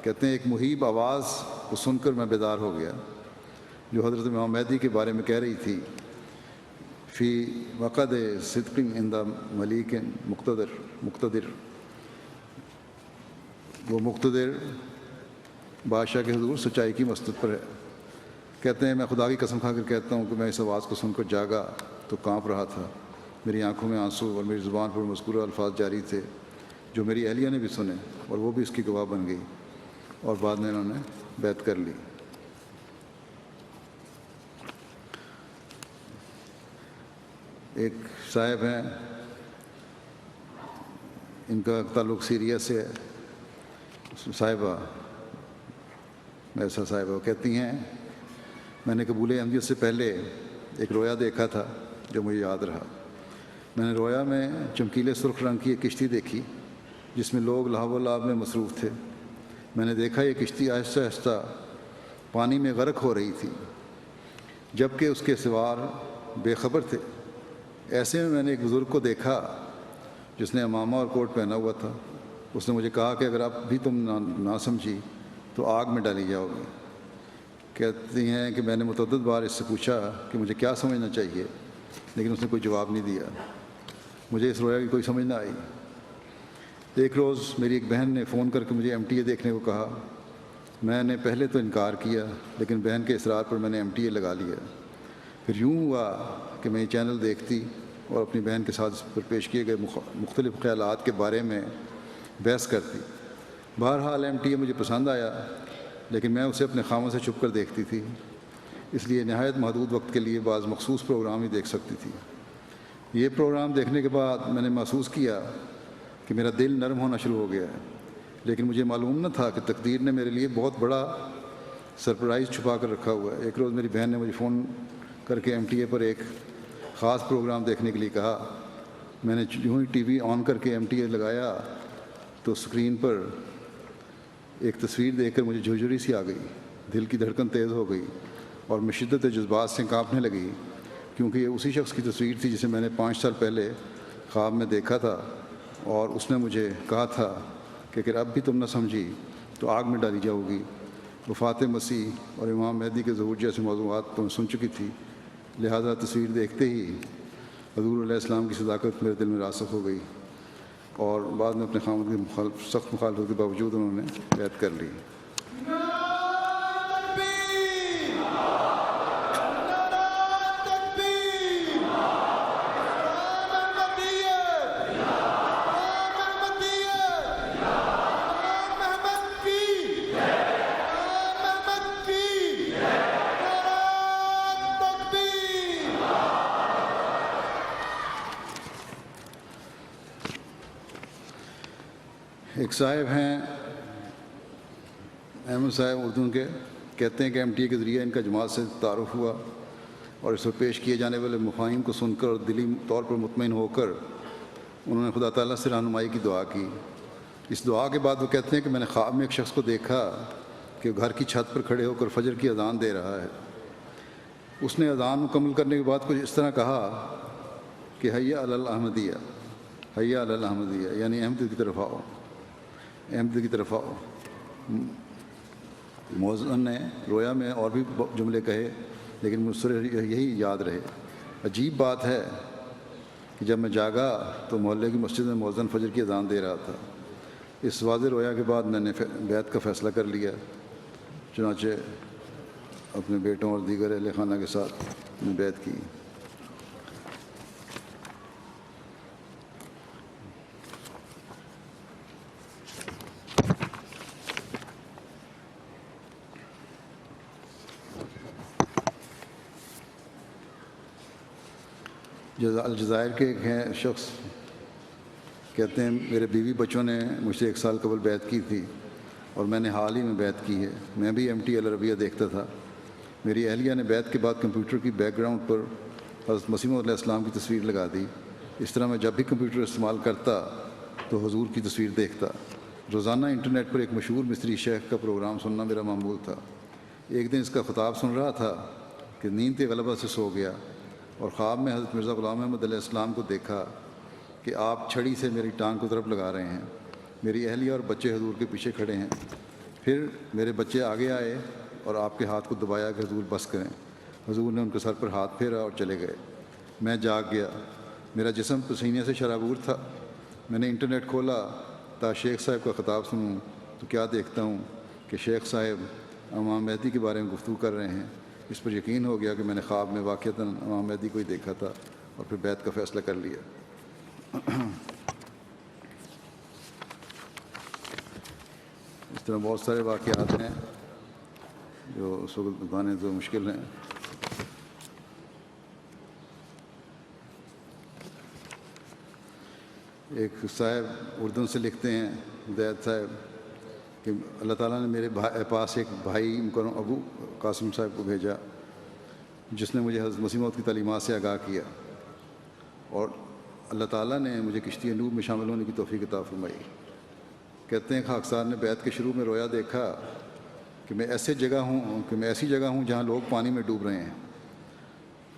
کہتے ہیں ایک مہیب آواز کو سن کر میں بیدار ہو گیا جو حضرت امام مہدی کے بارے میں کہہ رہی تھی، فی وقد صدق عند ملیک مقتدر، وہ مقتدر بادشاہ کے حضور سچائی کی مسند پر ہے۔ کہتے ہیں میں خدا کی قسم کھا کر کہتا ہوں کہ میں اس آواز کو سن کر جاگا تو کانپ رہا تھا، میری آنکھوں میں آنسو اور میری زبان پر مذکورہ الفاظ جاری تھے جو میری اہلیہ نے بھی سنے اور وہ بھی اس کی گواہ بن گئی، اور بعد میں انہوں نے بیعت کر لی۔ ایک صاحب ہیں، ان کا تعلق سیریا سے ہے، صاحبہ ایسا صاحبہ کہتی ہیں میں نے قبول احمدیت سے پہلے ایک رویا دیکھا تھا جو مجھے یاد رہا۔ میں نے رویا میں چمکیلے سرخ رنگ کی ایک کشتی دیکھی جس میں لوگ لہو و لعب میں مصروف تھے۔ میں نے دیکھا یہ کشتی آہستہ آہستہ پانی میں غرق ہو رہی تھی جبکہ اس کے سوار بے خبر تھے۔ ایسے میں نے ایک بزرگ کو دیکھا جس نے عمامہ اور کوٹ پہنا ہوا تھا۔ اس نے مجھے کہا کہ اگر اب بھی تم نہ سمجھی تو آگ میں ڈالی جاؤ گی۔ کہتی ہیں کہ میں نے متعدد بار اس سے پوچھا کہ مجھے کیا سمجھنا چاہیے، لیکن اس نے کوئی جواب نہیں دیا۔ مجھے اس رویا کی کوئی سمجھ نہ آئی۔ ایک روز میری ایک بہن نے فون کر کے مجھے MTA دیکھنے کو کہا۔ میں نے پہلے تو انکار کیا، لیکن بہن کے اصرار پر میں نے MTA لگا لیا۔ پھر یوں ہوا کہ میں یہ چینل دیکھتی اور اپنی بہن کے ساتھ اس پر پیش کیے گئے مختلف خیالات کے بارے میں بحث کرتی۔ بہرحال MTA مجھے پسند آیا، لیکن میں اسے اپنے خاموں سے چھپ کر دیکھتی تھی، اس لیے نہایت محدود وقت کے لیے بعض مخصوص پروگرام ہی دیکھ سکتی تھی۔ یہ پروگرام دیکھنے کے بعد میں نے محسوس کیا کہ میرا دل نرم ہونا شروع ہو گیا ہے، لیکن مجھے معلوم نہ تھا کہ تقدیر نے میرے لیے بہت بڑا سرپرائز چھپا کر رکھا ہوا ہے۔ ایک روز میری بہن نے مجھے فون کر کے MTA پر ایک خاص پروگرام دیکھنے کے لیے کہا۔ میں نے یوں ہی TV آن کر کے MTA لگایا تو اسکرین پر ایک تصویر دیکھ کر مجھے جھرجھری سی آ گئی، دل کی دھڑکن تیز ہو گئی اور میں شدت جذبات سے کانپنے لگی، کیونکہ یہ اسی شخص کی تصویر تھی جسے میں نے 5 سال پہلے خواب میں دیکھا تھا، اور اس نے مجھے کہا تھا کہ اگر اب بھی تم نہ سمجھی تو آگ میں ڈالی جاؤ گی۔ وفات مسیح اور امام مہدی کے ظہور جیسے موضوعات تو میں سن چکی تھی، لہذا تصویر دیکھتے ہی حضور علیہ السلام کی صداقت میرے دل میں راسخ ہو گئی، اور بعد میں اپنے خاوند کی سخت مخالفت کے باوجود انہوں نے بیعت کر لی۔ ایک صاحب ہیں احمد صاحب اردو کے، کہتے ہیں کہ MTA کے ذریعے ان کا جماعت سے تعارف ہوا اور اس پر پیش کیے جانے والے مفاہیم کو سن کر اور دلی طور پر مطمئن ہو کر انہوں نے خدا تعالیٰ سے رہنمائی کی دعا کی۔ اس دعا کے بعد وہ کہتے ہیں کہ میں نے خواب میں ایک شخص کو دیکھا کہ وہ گھر کی چھت پر کھڑے ہو کر فجر کی اذان دے رہا ہے۔ اس نے اذان مکمل کرنے کے بعد کچھ اس طرح کہا کہ حیا علی الاحمدیہ، حیا علی الاحمدیہ، یعنی احمد کی طرف آؤ، احمد کی طرف آؤ۔ مؤذن نے رویا میں اور بھی جملے کہے، لیکن مجھ سے یہی یاد رہے۔ عجیب بات ہے کہ جب میں جاگا تو محلے کی مسجد میں مؤذن فجر کی اذان دے رہا تھا۔ اس واضح رویا کے بعد میں نے بیعت کا فیصلہ کر لیا، چنانچہ اپنے بیٹوں اور دیگر اہل خانہ کے ساتھ میں بیعت کی۔ الجزائر کے ایک ہیں شخص، کہتے ہیں میرے بیوی بچوں نے مجھ سے 1 سال قبل بیعت کی تھی اور میں نے حال ہی میں بیعت کی ہے۔ میں بھی MTA العربیہ دیکھتا تھا۔ میری اہلیہ نے بیعت کے بعد کمپیوٹر کی بیک گراؤنڈ پر حضرت مسیح علیہ السلام کی تصویر لگا دی۔ اس طرح میں جب بھی کمپیوٹر استعمال کرتا تو حضور کی تصویر دیکھتا۔ روزانہ انٹرنیٹ پر ایک مشہور مصری شیخ کا پروگرام سننا میرا معمول تھا۔ ایک دن اس کا خطاب سن رہا تھا کہ نیند کے غلبہ سے سو گیا اور خواب میں حضرت مرزا غلام احمد علیہ السلام کو دیکھا کہ آپ چھڑی سے میری ٹانگ کو طرف لگا رہے ہیں۔ میری اہلیہ اور بچے حضور کے پیچھے کھڑے ہیں۔ پھر میرے بچے آگے آئے اور آپ کے ہاتھ کو دبایا کہ حضور بس کریں۔ حضور نے ان کے سر پر ہاتھ پھیرا اور چلے گئے۔ میں جاگ گیا، میرا جسم پسینے سے شرابور تھا۔ میں نے انٹرنیٹ کھولا تا شیخ صاحب کا خطاب سنوں تو کیا دیکھتا ہوں کہ شیخ صاحب امام مہدی کے بارے میں گفتگو کر رہے ہیں۔ اس پر یقین ہو گیا کہ میں نے خواب میں واقعتاً امام مہدی کو ہی دیکھا تھا اور پھر بیعت کا فیصلہ کر لیا۔ اس طرح بہت سارے واقعات ہیں جو اس وقت بتانے تو مشکل ہیں۔ ایک صاحب اردن سے لکھتے ہیں، ہدایت صاحب، کہ اللہ تعالیٰ نے میرے پاس ایک بھائی مکرم ابو قاسم صاحب کو بھیجا جس نے مجھے حضرت مسیح موعود کی تعلیمات سے آگاہ کیا، اور اللہ تعالیٰ نے مجھے کشتی نور میں شامل ہونے کی توفیق عطا فرمائی۔ کہتے ہیں خاکسار نے بیعت کے شروع میں رویا دیکھا کہ میں ایسی جگہ ہوں جہاں لوگ پانی میں ڈوب رہے ہیں،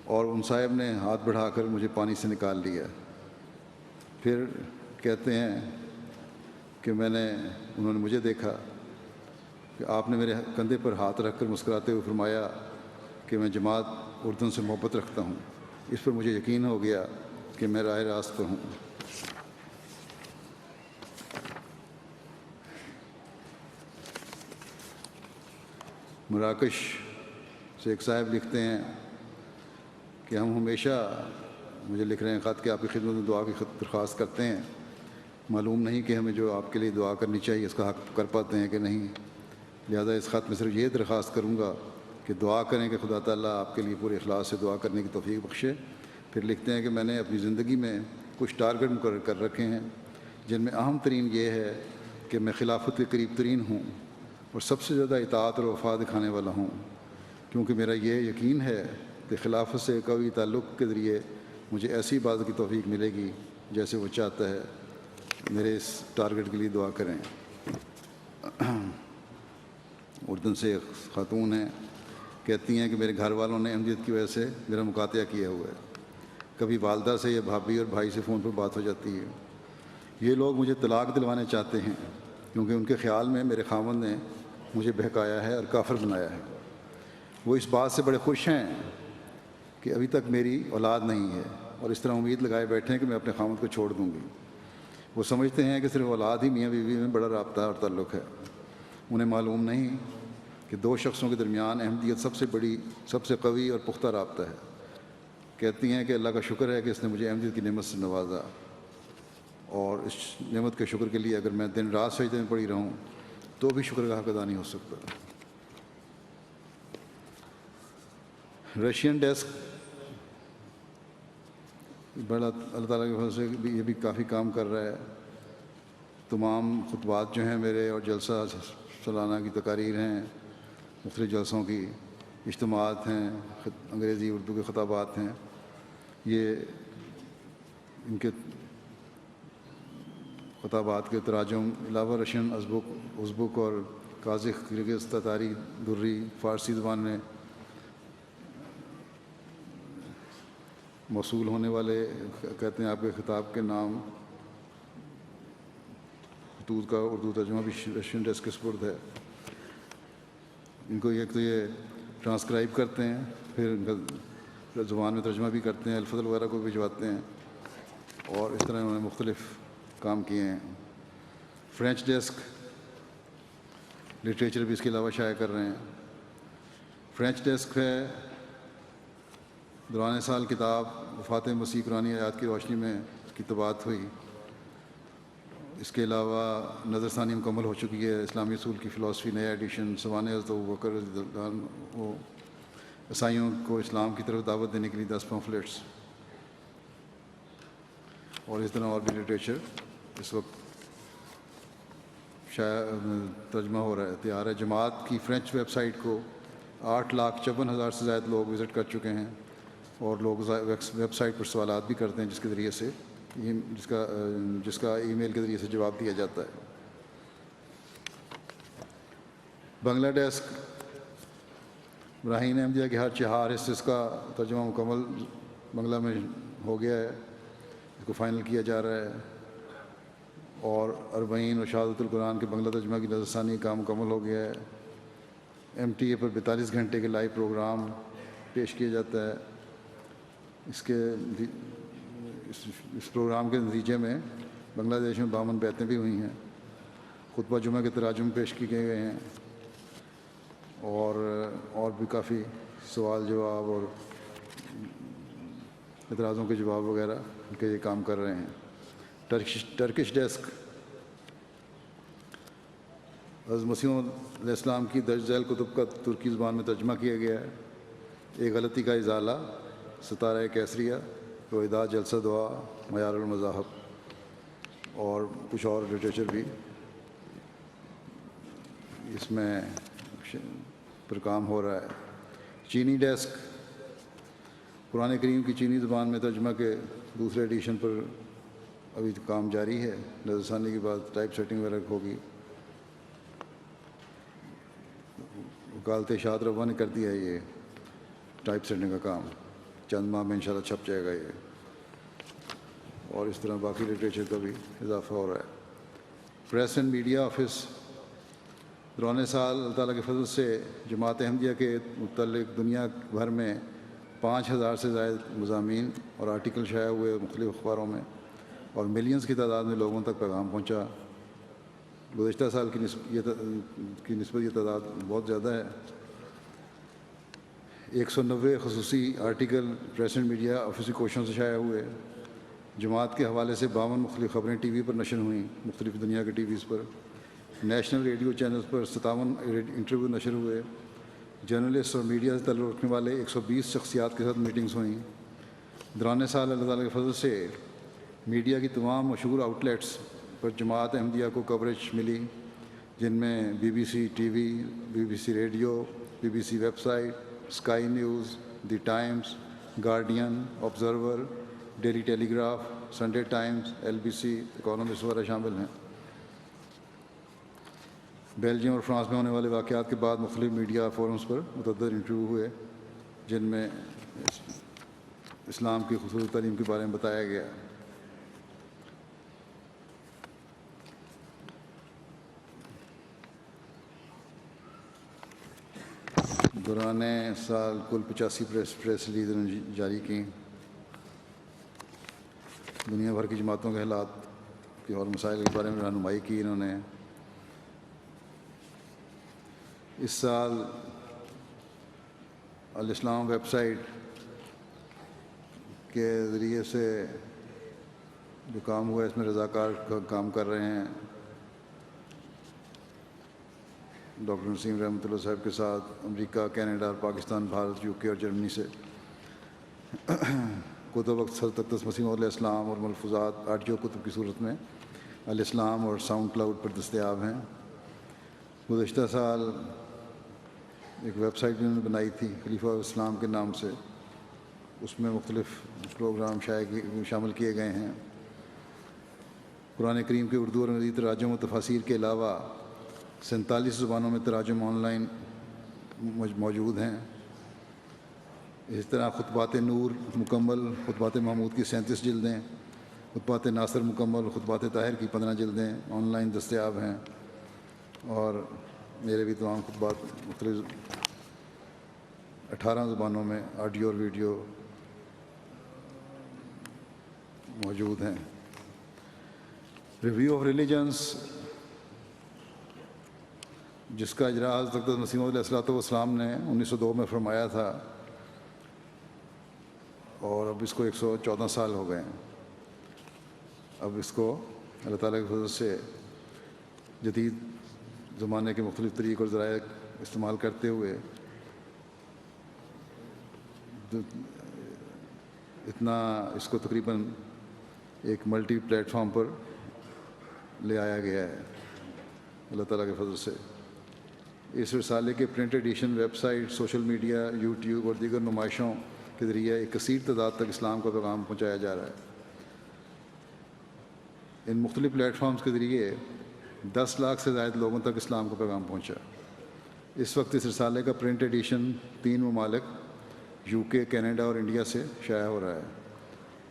اور ان صاحب نے ہاتھ بڑھا کر مجھے پانی سے نکال لیا۔ پھر کہتے ہیں کہ انہوں نے مجھے دیکھا کہ آپ نے میرے کندھے پر ہاتھ رکھ کر مسکراتے ہوئے فرمایا کہ میں جماعت اردن سے محبت رکھتا ہوں۔ اس پر مجھے یقین ہو گیا کہ میں راہ راست پر ہوں۔ مراکش سے ایک صاحب لکھتے ہیں کہ ہم ہمیشہ، مجھے لکھ رہے ہیں خط، کہ آپ کی خدمت میں دعا کی درخواست کرتے ہیں۔ معلوم نہیں کہ ہمیں جو آپ کے لیے دعا کرنی چاہیے اس کا حق کر پاتے ہیں کہ نہیں، لہذا اس خط میں صرف یہ درخواست کروں گا کہ دعا کریں کہ خدا تعالیٰ آپ کے لیے پورے اخلاص سے دعا کرنے کی توفیق بخشے۔ پھر لکھتے ہیں کہ میں نے اپنی زندگی میں کچھ ٹارگٹ مقرر کر رکھے ہیں جن میں اہم ترین یہ ہے کہ میں خلافت کے قریب ترین ہوں اور سب سے زیادہ اطاعت اور وفا دکھانے والا ہوں، کیونکہ میرا یہ یقین ہے کہ خلافت سے قوی تعلق کے ذریعے مجھے ایسی عبادت کی توفیق ملے گی جیسے وہ چاہتا ہے۔ میرے اس ٹارگٹ کے لیے دعا کریں۔ اردن سے ایک خاتون ہیں، کہتی ہیں کہ میرے گھر والوں نے احمدیت کی وجہ سے میرا مقاطعہ کیا ہوا ہے۔ کبھی والدہ سے یا بھابھی اور بھائی سے فون پر بات ہو جاتی ہے۔ یہ لوگ مجھے طلاق دلوانے چاہتے ہیں کیونکہ ان کے خیال میں میرے خاوند نے مجھے بہکایا ہے اور کافر بنایا ہے۔ وہ اس بات سے بڑے خوش ہیں کہ ابھی تک میری اولاد نہیں ہے اور اس طرح امید لگائے بیٹھے ہیں کہ میں اپنے خاوند کو چھوڑ دوں گی۔ وہ سمجھتے ہیں کہ صرف اولاد ہی میاں بیوی میں بڑا رابطہ اور تعلق ہے۔ انہیں معلوم نہیں کہ دو شخصوں کے درمیان احمدیت سب سے قوی اور پختہ رابطہ ہے۔ کہتی ہیں کہ اللہ کا شکر ہے کہ اس نے مجھے احمدیت کی نعمت سے نوازا، اور اس نعمت کے شکر کے لیے اگر میں دن رات سجدے میں پڑی رہوں تو بھی شکر کا حق ادا نہیں ہو سکتا۔ رشین ڈیسک بڑا اللہ تعالیٰ کی وجہ سے یہ بھی کافی کام کر رہا ہے۔ تمام خطبات جو ہیں میرے اور جلسہ سالانہ کی تقاریر ہیں، مختلف جلسوں کی اجتماعات ہیں، انگریزی اردو کے خطابات ہیں، یہ ان کے خطابات کے تراجم علاوہ رشین ازبک اور قازق، کرغز، تاتاری، دری، فارسی زبان میں موصول ہونے والے، کہتے ہیں آپ کے خطاب کے نام، خطوط کا اردو ترجمہ بھی رشین ڈیسک کے سپرد ہے۔ ان کو ایک تو یہ ٹرانسکرائب کرتے ہیں، پھر ان کا زبان میں ترجمہ بھی کرتے ہیں، الفضل وغیرہ کو بھجواتے ہیں، اور اس طرح انہوں نے مختلف کام کیے ہیں۔ فرینچ ڈیسک لٹریچر بھی اس کے علاوہ شائع کر رہے ہیں۔ فرینچ ڈیسک ہے دوران سال کتاب وفات مسیح قرآنی آیات کی روشنی میں اس کی طباعت ہوئی۔ اس کے علاوہ نظر ثانی مکمل ہو چکی ہے، اسلامی اصول کی فلاسفی نیا ایڈیشن، سوانح حضرت ابوبکر رضی اللہ عنہ، عیسائیوں کو اسلام کی طرف دعوت دینے کے لیے 10 پمفلیٹس، اور اس طرح اور بھی لٹریچر اس وقت ترجمہ ہو رہا ہے، تیار ہے۔ جماعت کی فرینچ ویب سائٹ کو 8,54,000 سے زائد لوگ وزٹ کر چکے ہیں، اور لوگ ویب سائٹ پر سوالات بھی کرتے ہیں جس کے ذریعے سے جس کا ای میل کے ذریعے سے جواب دیا جاتا ہے۔ بنگلہ ڈیسک براہین احمدیہ کے ہر 4 حصے کا ترجمہ مکمل بنگلہ میں ہو گیا ہے، اس کو فائنل کیا جا رہا ہے، اور 40 و شہادت القرآن کے بنگلہ ترجمہ کی نظر ثانی کام مکمل ہو گیا ہے۔ MTA پر 42 گھنٹے کے لائیو پروگرام پیش کیا جاتا ہے. اس پروگرام کے نتیجے میں بنگلہ دیش میں 52 بیعتیں بھی ہوئی ہیں. خطبہ جمعہ کے تراجم پیش کیے گئے ہیں اور بھی کافی سوال جواب اور اعتراضوں کے جواب وغیرہ کے یہ کام کر رہے ہیں. ٹرکش ڈیسک حضرت مسیح علیہ السلام کی درج ذیل کتب کا ترکی زبان میں ترجمہ کیا گیا ہے. ایک غلطی کا ازالہ، ستارہ کیسریہ، رویداد جلسہ دعا، معیار المذاہب اور کچھ اور لٹریچر بھی اس میں پر کام ہو رہا ہے. چینی ڈیسک قرآن کریم کی چینی زبان میں ترجمہ کے دوسرے ایڈیشن پر ابھی کام جاری ہے. نظر ثانی کے بعد ٹائپ سیٹنگ وغیرہ ہوگی. وکالت اشاعت روا نے کر دیا ہے یہ ٹائپ سیٹنگ کا کام. چند ماہ میں انشاءاللہ چھپ جائے گا یہ. اور اس طرح باقی لٹریچر کا بھی اضافہ ہو رہا ہے. پریس اینڈ میڈیا آفس دوران سال اللہ تعالیٰ کے فضل سے جماعت احمدیہ کے متعلق دنیا بھر میں 5000 سے زائد مضامین اور آرٹیکل شائع ہوئے مختلف اخباروں میں اور ملینز کی تعداد میں لوگوں تک پیغام پہنچا. گزشتہ سال کی نسبت یہ تعداد بہت زیادہ ہے. 190 خصوصی آرٹیکل پریس اینڈ میڈیا آفیسی کوششوں سے شائع ہوئے. جماعت کے حوالے سے 52 مختلف خبریں ٹی وی پر نشر ہوئیں مختلف دنیا کے ٹی ویز پر. نیشنل ریڈیو چینلز پر 57 انٹرویو نشر ہوئے. جرنلسٹ اور میڈیا سے تعلق رکھنے والے 120 شخصیات کے ساتھ میٹنگز ہوئیں. دوران سال اللہ تعالیٰ کے فضل سے میڈیا کی تمام مشہور آؤٹلیٹس پر جماعت احمدیہ کو کوریج ملی، جن میں BBC TV, BBC radio, BBC website, Sky News, the Times, Guardian, Observer, Daily Telegraph, Sunday Times, LBC، Economist وغیرہ شامل ہیں. بیلجیم اور فرانس میں ہونے والے واقعات کے بعد مختلف میڈیا فورمز پر متعدد انٹرویو ہوئے جن میں اسلام کی خصوصی تعلیم کے بارے میں بتایا گیا. دوران سال کل 85 پریس ریلیز جاری کی. دنیا بھر کی جماعتوں کے حالات کے اور مسائل کے بارے میں رہنمائی کی انہوں نے. اس سال الاسلام ویب سائٹ کے ذریعے سے جو کام ہوا ہے اس میں رضاکار کام کر رہے ہیں. ڈاکٹر نسیم رحمۃ اللہ صاحب کے ساتھ امریکہ، کینیڈا اور پاکستان، بھارت، UK اور جرمنی سے کتب حضرت اقدس مسیح علیہ السلام اور ملفوظات آڈیو کتب کی صورت میں الاسلام اور ساؤنڈ کلاؤڈ پر دستیاب ہیں. گزشتہ سال ایک ویب سائٹ بھی انہوں نے بنائی تھی خلیفہ اسلام کے نام سے. اس میں مختلف پروگرام شامل کیے گئے ہیں. قرآن کریم کے اردو اور انگریزی تراجم و تفاسیر کے علاوہ 47 زبانوں میں تراجم آن لائن موجود ہیں. اس طرح خطبات نور مکمل، خطبات محمود کی 37 جلدیں، خطبات ناصر مکمل، خطبات طاہر کی 15 جلدیں آن لائن دستیاب ہیں. اور میرے بھی تمام خطبات مختلف 18 زبانوں میں آڈیو اور ویڈیو موجود ہیں. ریویو آف ریلیجنس جس کا اجرا حضرت اقدس مسیح علیہ السلام نے 1902 میں فرمایا تھا اور اب اس کو 114 سال ہو گئے ہیں. اب اس کو اللہ تعالیٰ کی فضل سے جدید زمانے کے مختلف طریق اور ذرائع استعمال کرتے ہوئے اتنا اس کو تقریباً ایک ملٹی پلیٹ فارم پر لے آیا گیا ہے اللہ تعالیٰ کے فضل سے. اس رسالے کے print edition website, social media, YouTube اور دیگر نمائشوں کے ذریعے ایک کثیر تعداد تک اسلام کا پیغام پہنچایا جا رہا ہے. ان مختلف پلیٹ فارمز کے ذریعے 10 لاکھ سے زائد لوگوں تک اسلام کا پیغام پہنچا. اس وقت اس رسالے کا پرنٹ ایڈیشن 3 ممالک UK، کینیڈا اور انڈیا سے شائع ہو رہا ہے،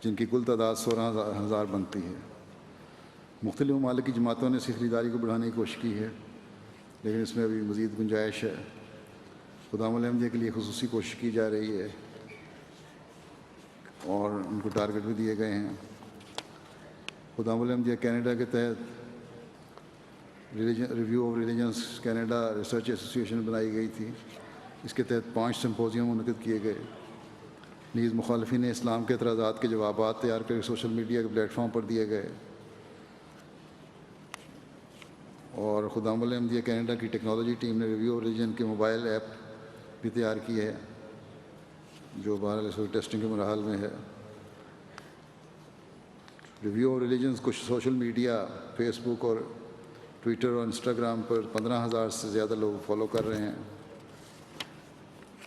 جن کی کل تعداد 16,000 بنتی ہے. مختلف ممالک کی جماعتوں نے اس کی خریداری کو بڑھانے کی کوشش کی ہے، لیکن اس میں ابھی مزید گنجائش ہے. خدام الاحمدیہ کے لیے خصوصی کوشش کی جا رہی ہے اور ان کو ٹارگٹ بھی دیے گئے ہیں۔ خدام الاحمدیہ کینیڈا کے تحت review of religions Canada research association بنائی گئی تھی۔ اس کے تحت 5 سمپوزیم منعقد کیے گئے۔ نیز مخالفین اسلام کے اعتراضات کے جوابات تیار کر کے سوشل میڈیا کے پلیٹ فارم پر دیے گئے۔ اور خدام الاحمدیہ کینیڈا کی ٹیکنالوجی ٹیم نے ریویو آف ریلیجن کے موبائل ایپ بھی تیار کی ہے، جو بہرحال اس وقت ٹیسٹنگ کے مراحل میں ہے۔ ریویو آف ریلیجنس کچھ سوشل میڈیا فیس بک اور ٹویٹر اور انسٹاگرام پر 15,000 سے زیادہ لوگ فالو کر رہے ہیں،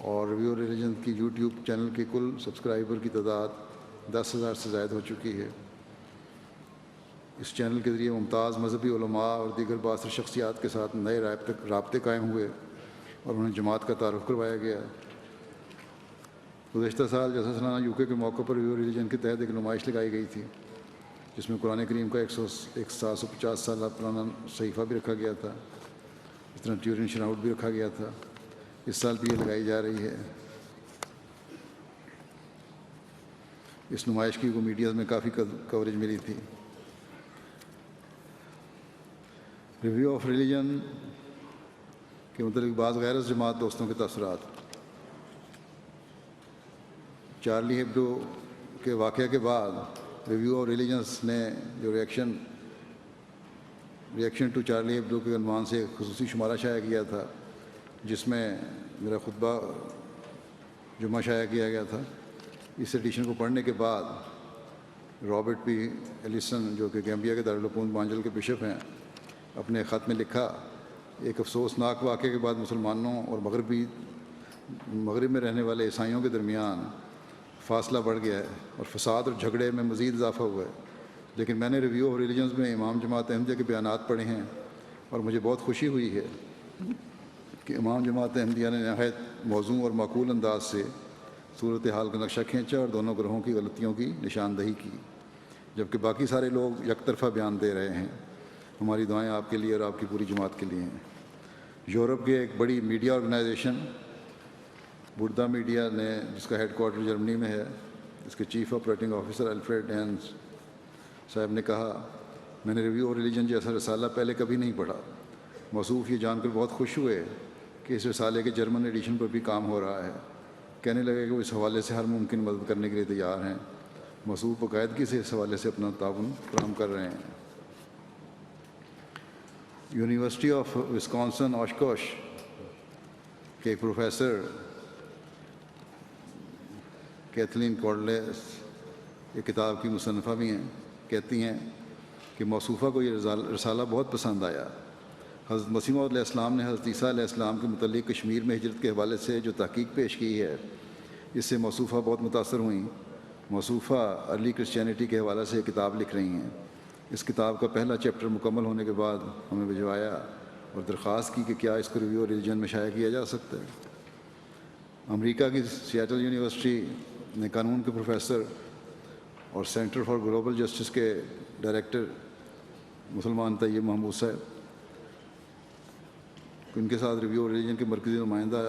اور ریویو آف ریلیجن کی یوٹیوب چینل کی کل سبسکرائبر کی تعداد 10,000 سے زائد ہو چکی ہے۔ اس چینل کے ذریعے ممتاز مذہبی علماء اور دیگر بااثر شخصیات کے ساتھ نئے رابطے قائم ہوئے اور انہیں جماعت کا تعارف کروایا گیا۔ گزشتہ سال جلسہ سالانہ یوکے کے موقع پر ریویو ریلیجن کے تحت ایک نمائش لگائی گئی تھی، جس میں قرآن کریم کا 750 سالہ پرانا صحیفہ بھی رکھا گیا تھا۔ اس طرح ٹیورین شناؤٹ بھی رکھا گیا تھا۔ اس سال بھی یہ لگائی جا رہی ہے۔ اس نمائش کی کو میڈیا میں کافی کوریج ملی تھی۔ ریویو آف ریلیجن کے متعلق بعض غیر جماعت دوستوں کے تاثرات۔ چارلی ہیبڈو کے واقعہ کے بعد ریویو آف ریلیجنس نے جو ریئیکشن ٹو چارلی ہیبڈو کے عنوان سے ایک خصوصی شمارہ شائع کیا تھا، جس میں میرا خطبہ جمعہ شائع کیا گیا تھا۔ اس ایڈیشن کو پڑھنے کے بعد رابرٹ پی ایلیسن، جو کہ گیمبیا کے دارالحکومت بانجل کے بشپ ہیں، اپنے خط میں لکھا، ایک افسوسناک واقعے کے بعد مسلمانوں اور مغرب میں رہنے والے عیسائیوں کے درمیان فاصلہ بڑھ گیا ہے اور فساد اور جھگڑے میں مزید اضافہ ہوا ہے۔ لیکن میں نے ریویو آف ریلیجنز میں امام جماعت احمدیہ کے بیانات پڑھے ہیں اور مجھے بہت خوشی ہوئی ہے کہ امام جماعت احمدیہ نے نہایت موزوں اور معقول انداز سے صورتحال کا نقشہ کھینچا اور دونوں گروہوں کی غلطیوں کی نشاندہی کی، جبکہ باقی سارے لوگ یک طرفہ بیان دے رہے ہیں۔ ہماری دعائیں آپ کے لیے اور آپ کی پوری جماعت کے لیے ہیں۔ یورپ کے ایک بڑی میڈیا آرگنائزیشن بردہ میڈیا نے، جس کا ہیڈ کوارٹر جرمنی میں ہے، اس کے chief operating officer Alfred hens صاحب نے کہا، میں نے ریویو آف ریلیجن جیسا رسالہ پہلے کبھی نہیں پڑھا۔ موصوف یہ جان کر بہت خوش ہوئے کہ اس رسالے کے جرمن ایڈیشن پر بھی کام ہو رہا ہے۔ کہنے لگے کہ وہ اس حوالے سے ہر ممکن مدد کرنے کے لیے تیار ہیں۔ موصوف باقاعدگی سے اس حوالے سے اپنا تعاون فراہم کر رہے ہیں۔ یونیورسٹی آف وسکانسن آشکوش کے ایک پروفیسر کیتھلین کورڈلیس یہ کتاب کی مصنفہ بھی ہیں، کہتی ہیں کہ موصوفہ کو یہ رسالہ بہت پسند آیا۔ حضرت مسیح موعود علیہ السلام نے حضرت عیسیٰ علیہ السلام کے متعلق کشمیر میں ہجرت کے حوالے سے جو تحقیق پیش کی ہے، اس سے موصوفہ بہت متاثر ہوئیں۔ موصوفہ ارلی کرسچینٹی کے حوالے سے کتاب لکھ رہی ہیں۔ اس کتاب کا پہلا چیپٹر مکمل ہونے کے بعد ہمیں بھجوایا اور درخواست کی کہ کیا اس کو ریویو ریلیجن میں شائع کیا جا سکتا ہے۔ امریکہ کی سیاٹل یونیورسٹی نے قانون کے پروفیسر اور سینٹر فار گلوبل جسٹس کے ڈائریکٹر مسلمان طیب محمود صاحب، ان کے ساتھ ریویو ریلیجن کے مرکزی نمائندہ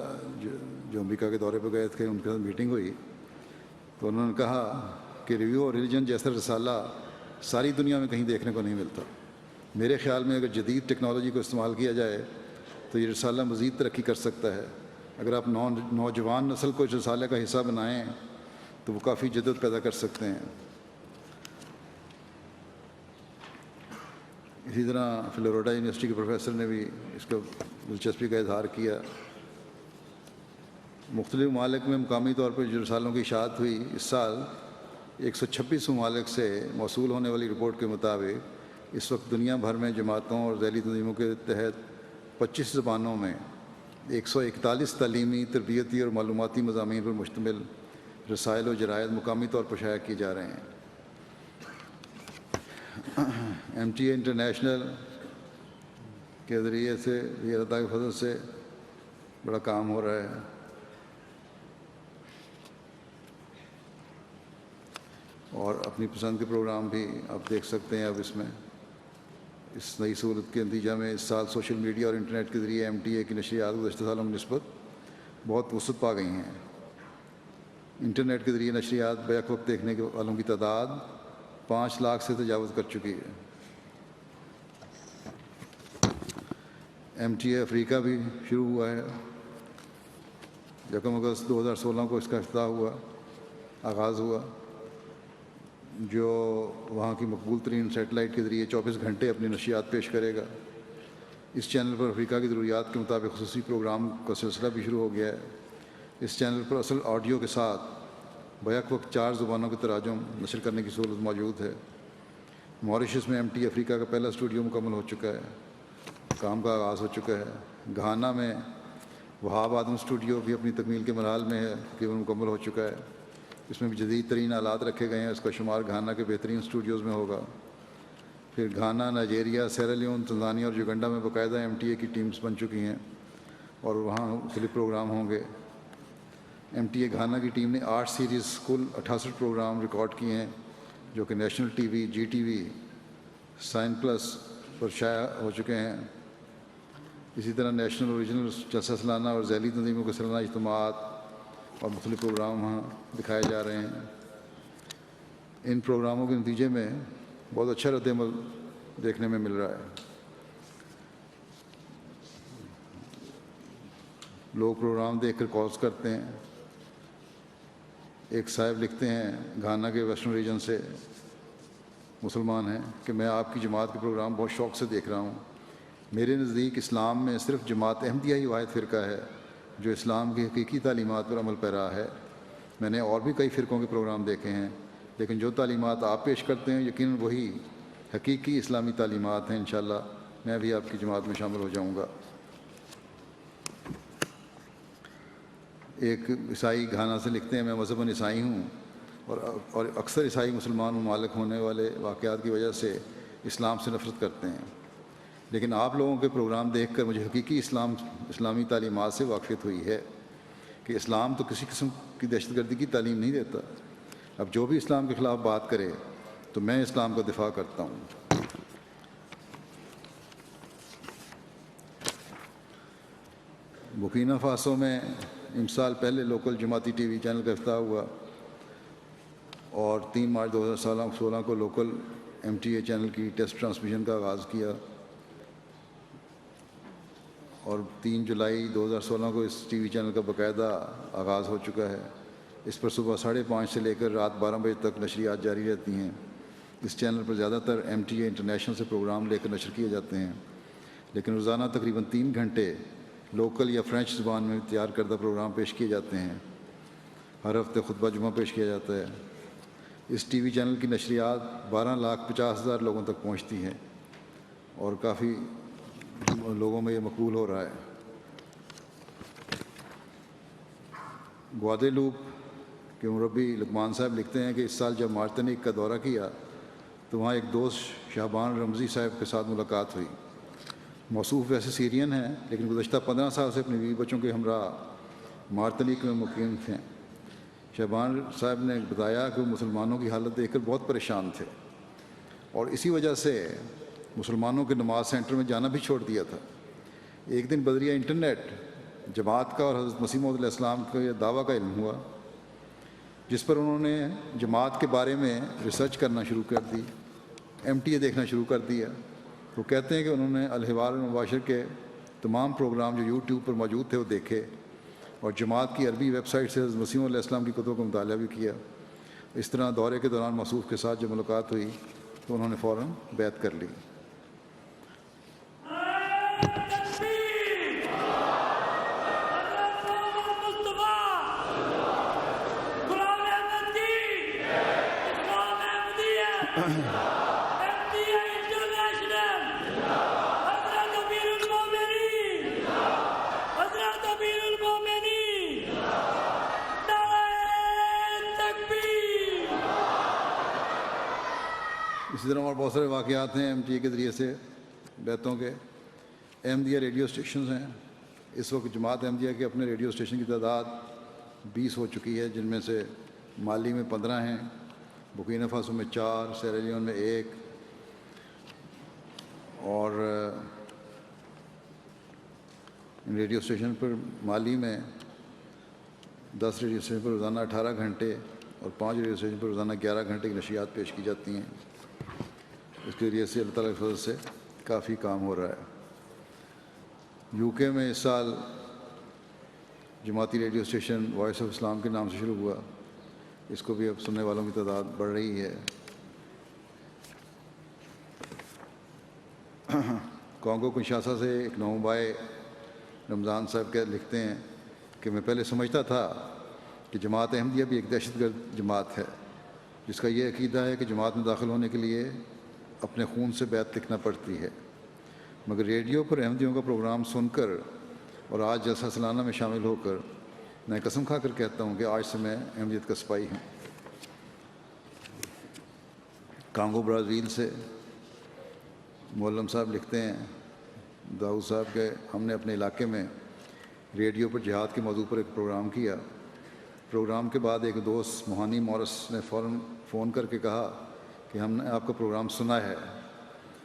جو امریکہ کے دورے پہ گئے تھے، ان کے ساتھ میٹنگ ہوئی تو انہوں نے کہا کہ ریویو ریلیجن جیسا رسالہ ساری دنیا میں کہیں دیکھنے کو نہیں ملتا۔ میرے خیال میں اگر جدید ٹیکنالوجی کو استعمال کیا جائے تو یہ رسالہ مزید ترقی کر سکتا ہے۔ اگر آپ نوجوان نسل کو اس رسالے کا حصہ بنائیں تو وہ کافی جدت پیدا کر سکتے ہیں۔ اسی طرح فلوریڈا یونیورسٹی کے پروفیسر نے بھی اس کو دلچسپی کا اظہار کیا۔ مختلف ممالک میں مقامی طور پر جو رسالوں کی اشاعت ہوئی، اس سال 126 ممالک سے موصول ہونے والی رپورٹ کے مطابق اس وقت دنیا بھر میں جماعتوں اور ذیلی تنظیموں کے تحت 25 زبانوں میں 141 تعلیمی، تربیتی اور معلوماتی مضامین پر مشتمل رسائل و جرائد مقامی طور پر شائع کیے جا رہے ہیں۔ MTA انٹرنیشنل کے ذریعے سے یہ اللہ کے فضل سے بڑا کام ہو رہا ہے۔ اور اپنی پسند کے پروگرام بھی آپ دیکھ سکتے ہیں۔ اب اس میں اس نئی سہولت کے نتیجہ میں اس سال سوشل میڈیا اور انٹرنیٹ کے ذریعے MTA کی نشریات گزشتہ سالوں میں نسبت بہت وسعت پا گئی ہیں۔ انٹرنیٹ کے ذریعے نشریات بیک وقت دیکھنے کے والوں کی تعداد 5 لاکھ سے تجاوز کر چکی ہے۔ MTA افریقہ بھی شروع ہوا ہے۔ 1 اگست 2016 کو اس کا افتتاح ہوا، آغاز ہوا، جو وہاں کی مقبول ترین سیٹلائٹ کے ذریعے 24 گھنٹے اپنی نشریات پیش کرے گا۔ اس چینل پر افریقہ کی ضروریات کے مطابق خصوصی پروگرام کا سلسلہ بھی شروع ہو گیا ہے۔ اس چینل پر اصل آڈیو کے ساتھ بیک وقت 4 زبانوں کے تراجم نشر کرنے کی سہولت موجود ہے۔ ماریشس میں MTA افریقہ کا پہلا اسٹوڈیو مکمل ہو چکا ہے، کام کا آغاز ہو چکا ہے۔ گھانا میں وہاب آدم اسٹوڈیو بھی اپنی تکمیل کے مراحل میں ہے، تقریباً مکمل ہو چکا ہے۔ اس میں بھی جدید ترین آلات رکھے گئے ہیں۔ اس کا شمار گھانا کے بہترین اسٹوڈیوز میں ہوگا۔ پھر گھانا، نائجیریا، سیرالیون، تنزانیہ اور یوگنڈا میں باقاعدہ MTA کی ٹیمز بن چکی ہیں اور وہاں مختلف پروگرام ہوں گے۔ MTA گھانا کی ٹیم نے 8 سیریز کل 68 پروگرام ریکارڈ کیے ہیں، جو کہ نیشنل ٹی وی، GTV، سائن پلس پر شائع ہو چکے ہیں۔ اسی طرح نیشنل اوریجنل جلسہ سالانہ اور ذیلی تنظیموں کے سالانہ اجتماعات اور مختلف پروگرام وہاں دکھائے جا رہے ہیں۔ ان پروگراموں کے نتیجے میں بہت اچھا رد عمل دیکھنے میں مل رہا ہے۔ لوگ پروگرام دیکھ کر کالز کرتے ہیں۔ ایک صاحب لکھتے ہیں گھانا کے ویسٹرن ریجن سے، مسلمان ہیں، کہ میں آپ کی جماعت کے پروگرام بہت شوق سے دیکھ رہا ہوں۔ میرے نزدیک اسلام میں صرف جماعت احمدیہ ہی واحد فرقہ ہے جو اسلام کی حقیقی تعلیمات پر عمل پیرا ہے۔ میں نے اور بھی کئی فرقوں کے پروگرام دیکھے ہیں، لیکن جو تعلیمات آپ پیش کرتے ہیں یقیناً وہی حقیقی اسلامی تعلیمات ہیں۔ انشاءاللہ میں بھی آپ کی جماعت میں شامل ہو جاؤں گا۔ ایک عیسائی گھانا سے لکھتے ہیں، میں مذہباً عیسائی ہوں اور اکثر عیسائی مسلمان ممالک ہونے والے واقعات کی وجہ سے اسلام سے نفرت کرتے ہیں، لیکن آپ لوگوں کے پروگرام دیکھ کر مجھے حقیقی اسلامی تعلیمات سے واقفیت ہوئی ہے کہ اسلام تو کسی قسم کی دہشت گردی کی تعلیم نہیں دیتا۔ اب جو بھی اسلام کے خلاف بات کرے تو میں اسلام کا دفاع کرتا ہوں۔ بورکینا فاسو میں امسال پہلے لوکل جماعتی ٹی وی چینل کا افتتاح ہوا اور 3 مارچ 2016 کو لوکل MTA چینل کی ٹیسٹ ٹرانسمیشن کا آغاز کیا اور 3 جولائی 2016 کو اس ٹی وی چینل کا باقاعدہ آغاز ہو چکا ہے۔ اس پر صبح 5:30 سے لے کر رات 12 بجے تک نشریات جاری رہتی ہیں۔ اس چینل پر زیادہ تر MTA انٹرنیشنل سے پروگرام لے کر نشر کیے جاتے ہیں، لیکن روزانہ تقریباً 3 گھنٹے لوکل یا فرینچ زبان میں تیار کردہ پروگرام پیش کیے جاتے ہیں۔ ہر ہفتے خطبہ جمعہ پیش کیا جاتا ہے۔ اس ٹی وی چینل کی نشریات 12,50,000 لوگوں تک پہنچتی ہیں اور کافی لوگوں میں یہ مقبول ہو رہا ہے۔ گواڈیلوپ کے مربی لقمان صاحب لکھتے ہیں کہ اس سال جب مارتنیک کا دورہ کیا تو وہاں ایک دوست شعبان رمزی صاحب کے ساتھ ملاقات ہوئی۔ موصوف ویسے سیرین ہیں لیکن گزشتہ 15 سال سے اپنے بیوی بچوں کے ہمراہ مارتنیک میں مقیم تھے۔ شعبان صاحب نے بتایا کہ وہ مسلمانوں کی حالت دیکھ کر بہت پریشان تھے اور اسی وجہ سے مسلمانوں کے نماز سینٹر میں جانا بھی چھوڑ دیا تھا۔ ایک دن بذریعہ انٹرنیٹ جماعت کا اور حضرت مسیح موعود علیہ السلام کا یہ دعویٰ کا علم ہوا، جس پر انہوں نے جماعت کے بارے میں ریسرچ کرنا شروع کر دی، MTA دیکھنا شروع کر دیا۔ وہ کہتے ہیں کہ انہوں نے الحوار المباشر کے تمام پروگرام جو YouTube پر موجود تھے وہ دیکھے اور جماعت کی عربی ویب سائٹ سے حضرت مسیح علیہ السلام کی کتبوں کا مطالعہ بھی کیا۔ اس طرح دورے کے دوران موصوف کے ساتھ جب ملاقات ہوئی تو انہوں نے فوراً بیعت کر لی۔ اسی طرح اور بہت سارے واقعات ہیں MTA کے ذریعے سے بیعتوں کے۔ احمدیہ ریڈیو اسٹیشنز ہیں۔ اس وقت جماعت احمدیہ کے اپنے ریڈیو اسٹیشن کی تعداد 20 ہو چکی ہے، جن میں سے مالی میں 15 ہیں، بورکینا فاسو میں 4، سیرالیون میں 1 اور ریڈیو اسٹیشن پر مالی میں 10 ریڈیو اسٹیشن پر روزانہ 18 گھنٹے اور 5 ریڈیو اسٹیشن پر روزانہ 11 گھنٹے کی نشریات پیش کی جاتی ہیں۔ اس کے ذریعے سے اللہ تعالیٰ کے فضل سے کافی کام ہو رہا ہے۔ یو کے میں اس سال جماعتی ریڈیو اسٹیشن وائس آف اسلام کے نام سے شروع ہوا، اس کو بھی اب سننے والوں کی تعداد بڑھ رہی ہے۔ کانگو کنشاسا سے ایک نومبائے رمضان صاحب کے لکھتے ہیں کہ میں پہلے سمجھتا تھا کہ جماعت احمدیہ بھی ایک دہشت گرد جماعت ہے، جس کا یہ عقیدہ ہے کہ جماعت میں داخل ہونے کے لیے اپنے خون سے بیعت لکھنا پڑتی ہے، مگر ریڈیو پر احمدیوں کا پروگرام سن کر اور آج جلسہ سالانہ میں شامل ہو کر میں قسم کھا کر کہتا ہوں کہ آج سے میں احمدیت کا سپاہی ہوں۔ کانگو برازیل سے مولم صاحب لکھتے ہیں، داؤد صاحب کے ہم نے اپنے علاقے میں ریڈیو پر جہاد کے موضوع پر ایک پروگرام کیا۔ پروگرام کے بعد ایک دوست موہانی مورس نے فوراً فون کر کے کہا کہ ہم نے آپ کا پروگرام سنا ہے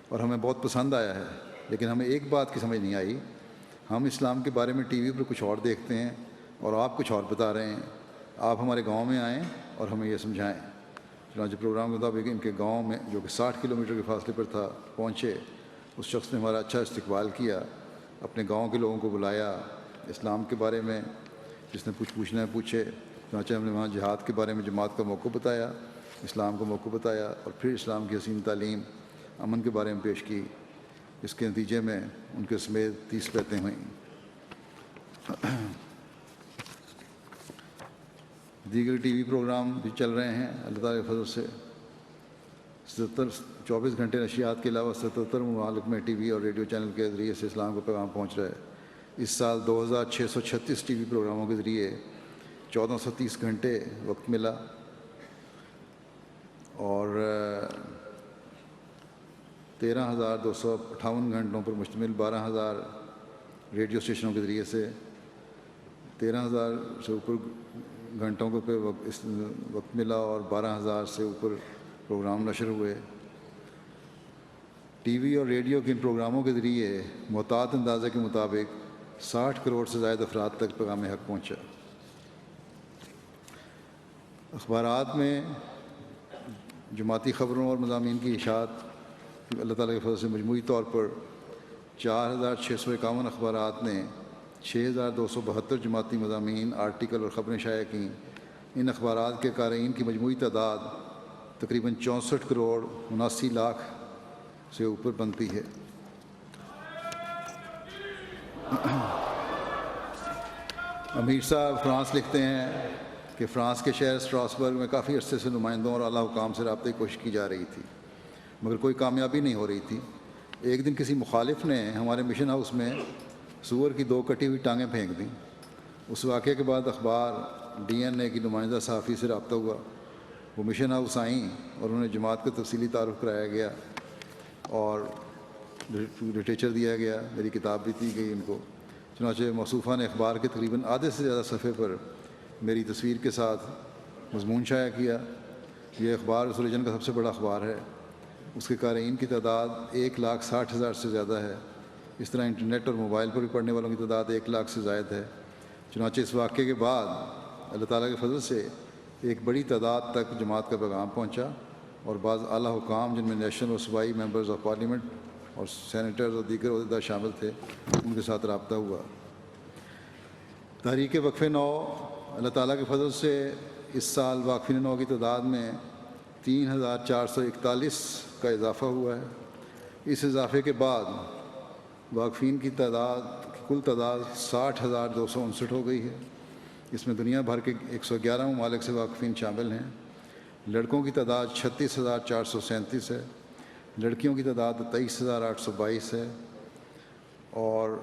اور ہمیں بہت پسند آیا ہے، لیکن ہمیں ایک بات کی سمجھ نہیں آئی، ہم اسلام کے بارے میں ٹی وی پر کچھ اور دیکھتے ہیں اور آپ کچھ اور بتا رہے ہیں، آپ ہمارے گاؤں میں آئیں اور ہمیں یہ سمجھائیں۔ چنانچہ پروگرام کے مطابق ان کے گاؤں میں جو کہ 60 کلومیٹر کے فاصلے پر تھا پہنچے۔ اس شخص نے ہمارا اچھا استقبال کیا، اپنے گاؤں کے لوگوں کو بلایا، اسلام کے بارے میں جس نے کچھ پوچھنا ہے پوچھے۔ چنانچہ ہم نے وہاں جہاد کے بارے میں جماعت کا موقع بتایا، اسلام کا موقع بتایا اور پھر اسلام کی حسین تعلیم امن کے بارے میں پیش کی۔ اس کے نتیجے میں ان کے سمیت 30 بیعتیں ہوئیں۔ دیگر ٹی وی پروگرام بھی چل رہے ہیں اللہ تعالیٰ کے فضل سے۔ 24 گھنٹے نشریات کے علاوہ 77 ممالک میں ٹی وی اور ریڈیو چینل کے ذریعے سے اسلام کا پیغام پہنچ رہا ہے۔ اس سال 2636 ٹی وی پروگراموں کے ذریعے 1430 گھنٹے وقت ملا اور 13,258 گھنٹوں پر مشتمل 12,000 ریڈیو اسٹیشنوں کے ذریعے سے 13,000 سے اوپر گھنٹوں کو پہ وقت ملا اور 12,000 سے اوپر پروگرام نشر ہوئے۔ ٹی وی اور ریڈیو کے ان پروگراموں کے ذریعے محتاط اندازے کے مطابق 60 کروڑ سے زائد افراد تک پیغام حق پہنچا۔ اخبارات میں جماعتی خبروں اور مضامین کی اشاعت اللہ تعالیٰ کے فضل سے مجموعی طور پر 4,651 اخبارات نے 6,272 جماعتی مضامین، آرٹیکل اور خبریں شائع کیں۔ ان اخبارات کے قارئین کی مجموعی تعداد تقریباً 64 کروڑ 79 لاکھ سے اوپر بنتی ہے۔ امیر صاحب فرانس لکھتے ہیں کہ فرانس کے شہر اسٹراسبرگ میں کافی عرصے سے نمائندوں اور اعلیٰ حکام سے رابطے کی کوشش کی جا رہی تھی، مگر کوئی کامیابی نہیں ہو رہی تھی۔ ایک دن کسی مخالف نے ہمارے مشن ہاؤس میں سور کی 2 کٹی ہوئی ٹانگیں پھینک دیں۔ اس واقعے کے بعد اخبار ڈی این اے کی نمائندہ صحافی سے رابطہ ہوا، وہ مشن ہاؤس آئیں اور انہیں جماعت کا تفصیلی تعارف کرایا گیا اور لٹریچر دیا گیا، میری کتاب بھی دی گئی ان کو۔ چنانچہ موصوفہ نے اخبار کے تقریباً آدھے سے زیادہ صفحے پر میری تصویر کے ساتھ مضمون شائع کیا۔ یہ اخبار اس ریجن کا سب سے بڑا اخبار ہے، اس کے قارئین کی تعداد 1,60,000 سے زیادہ ہے۔ اس طرح انٹرنیٹ اور موبائل پر بھی پڑھنے والوں کی تعداد 1 لاکھ سے زائد ہے۔ چنانچہ اس واقعے کے بعد اللہ تعالیٰ کے فضل سے ایک بڑی تعداد تک جماعت کا پیغام پہنچا اور بعض اعلیٰ حکام جن میں نیشنل اور صوبائی ممبرز آف پارلیمنٹ اور سینیٹرز اور دیگر عہدیدار شامل تھے ان کے ساتھ رابطہ ہوا۔ تحریک وقف نو اللہ تعالیٰ کے فضل سے اس سال واقفین نو کی تعداد میں 3,441 کا اضافہ ہوا ہے۔ اس اضافے کے بعد واقفین کی کل تعداد 60,259 ہو گئی ہے۔ اس میں دنیا بھر کے 111 ممالک سے واقفین شامل ہیں۔ لڑکوں کی تعداد 36,437 ہے، لڑکیوں کی تعداد 23,822 ہے اور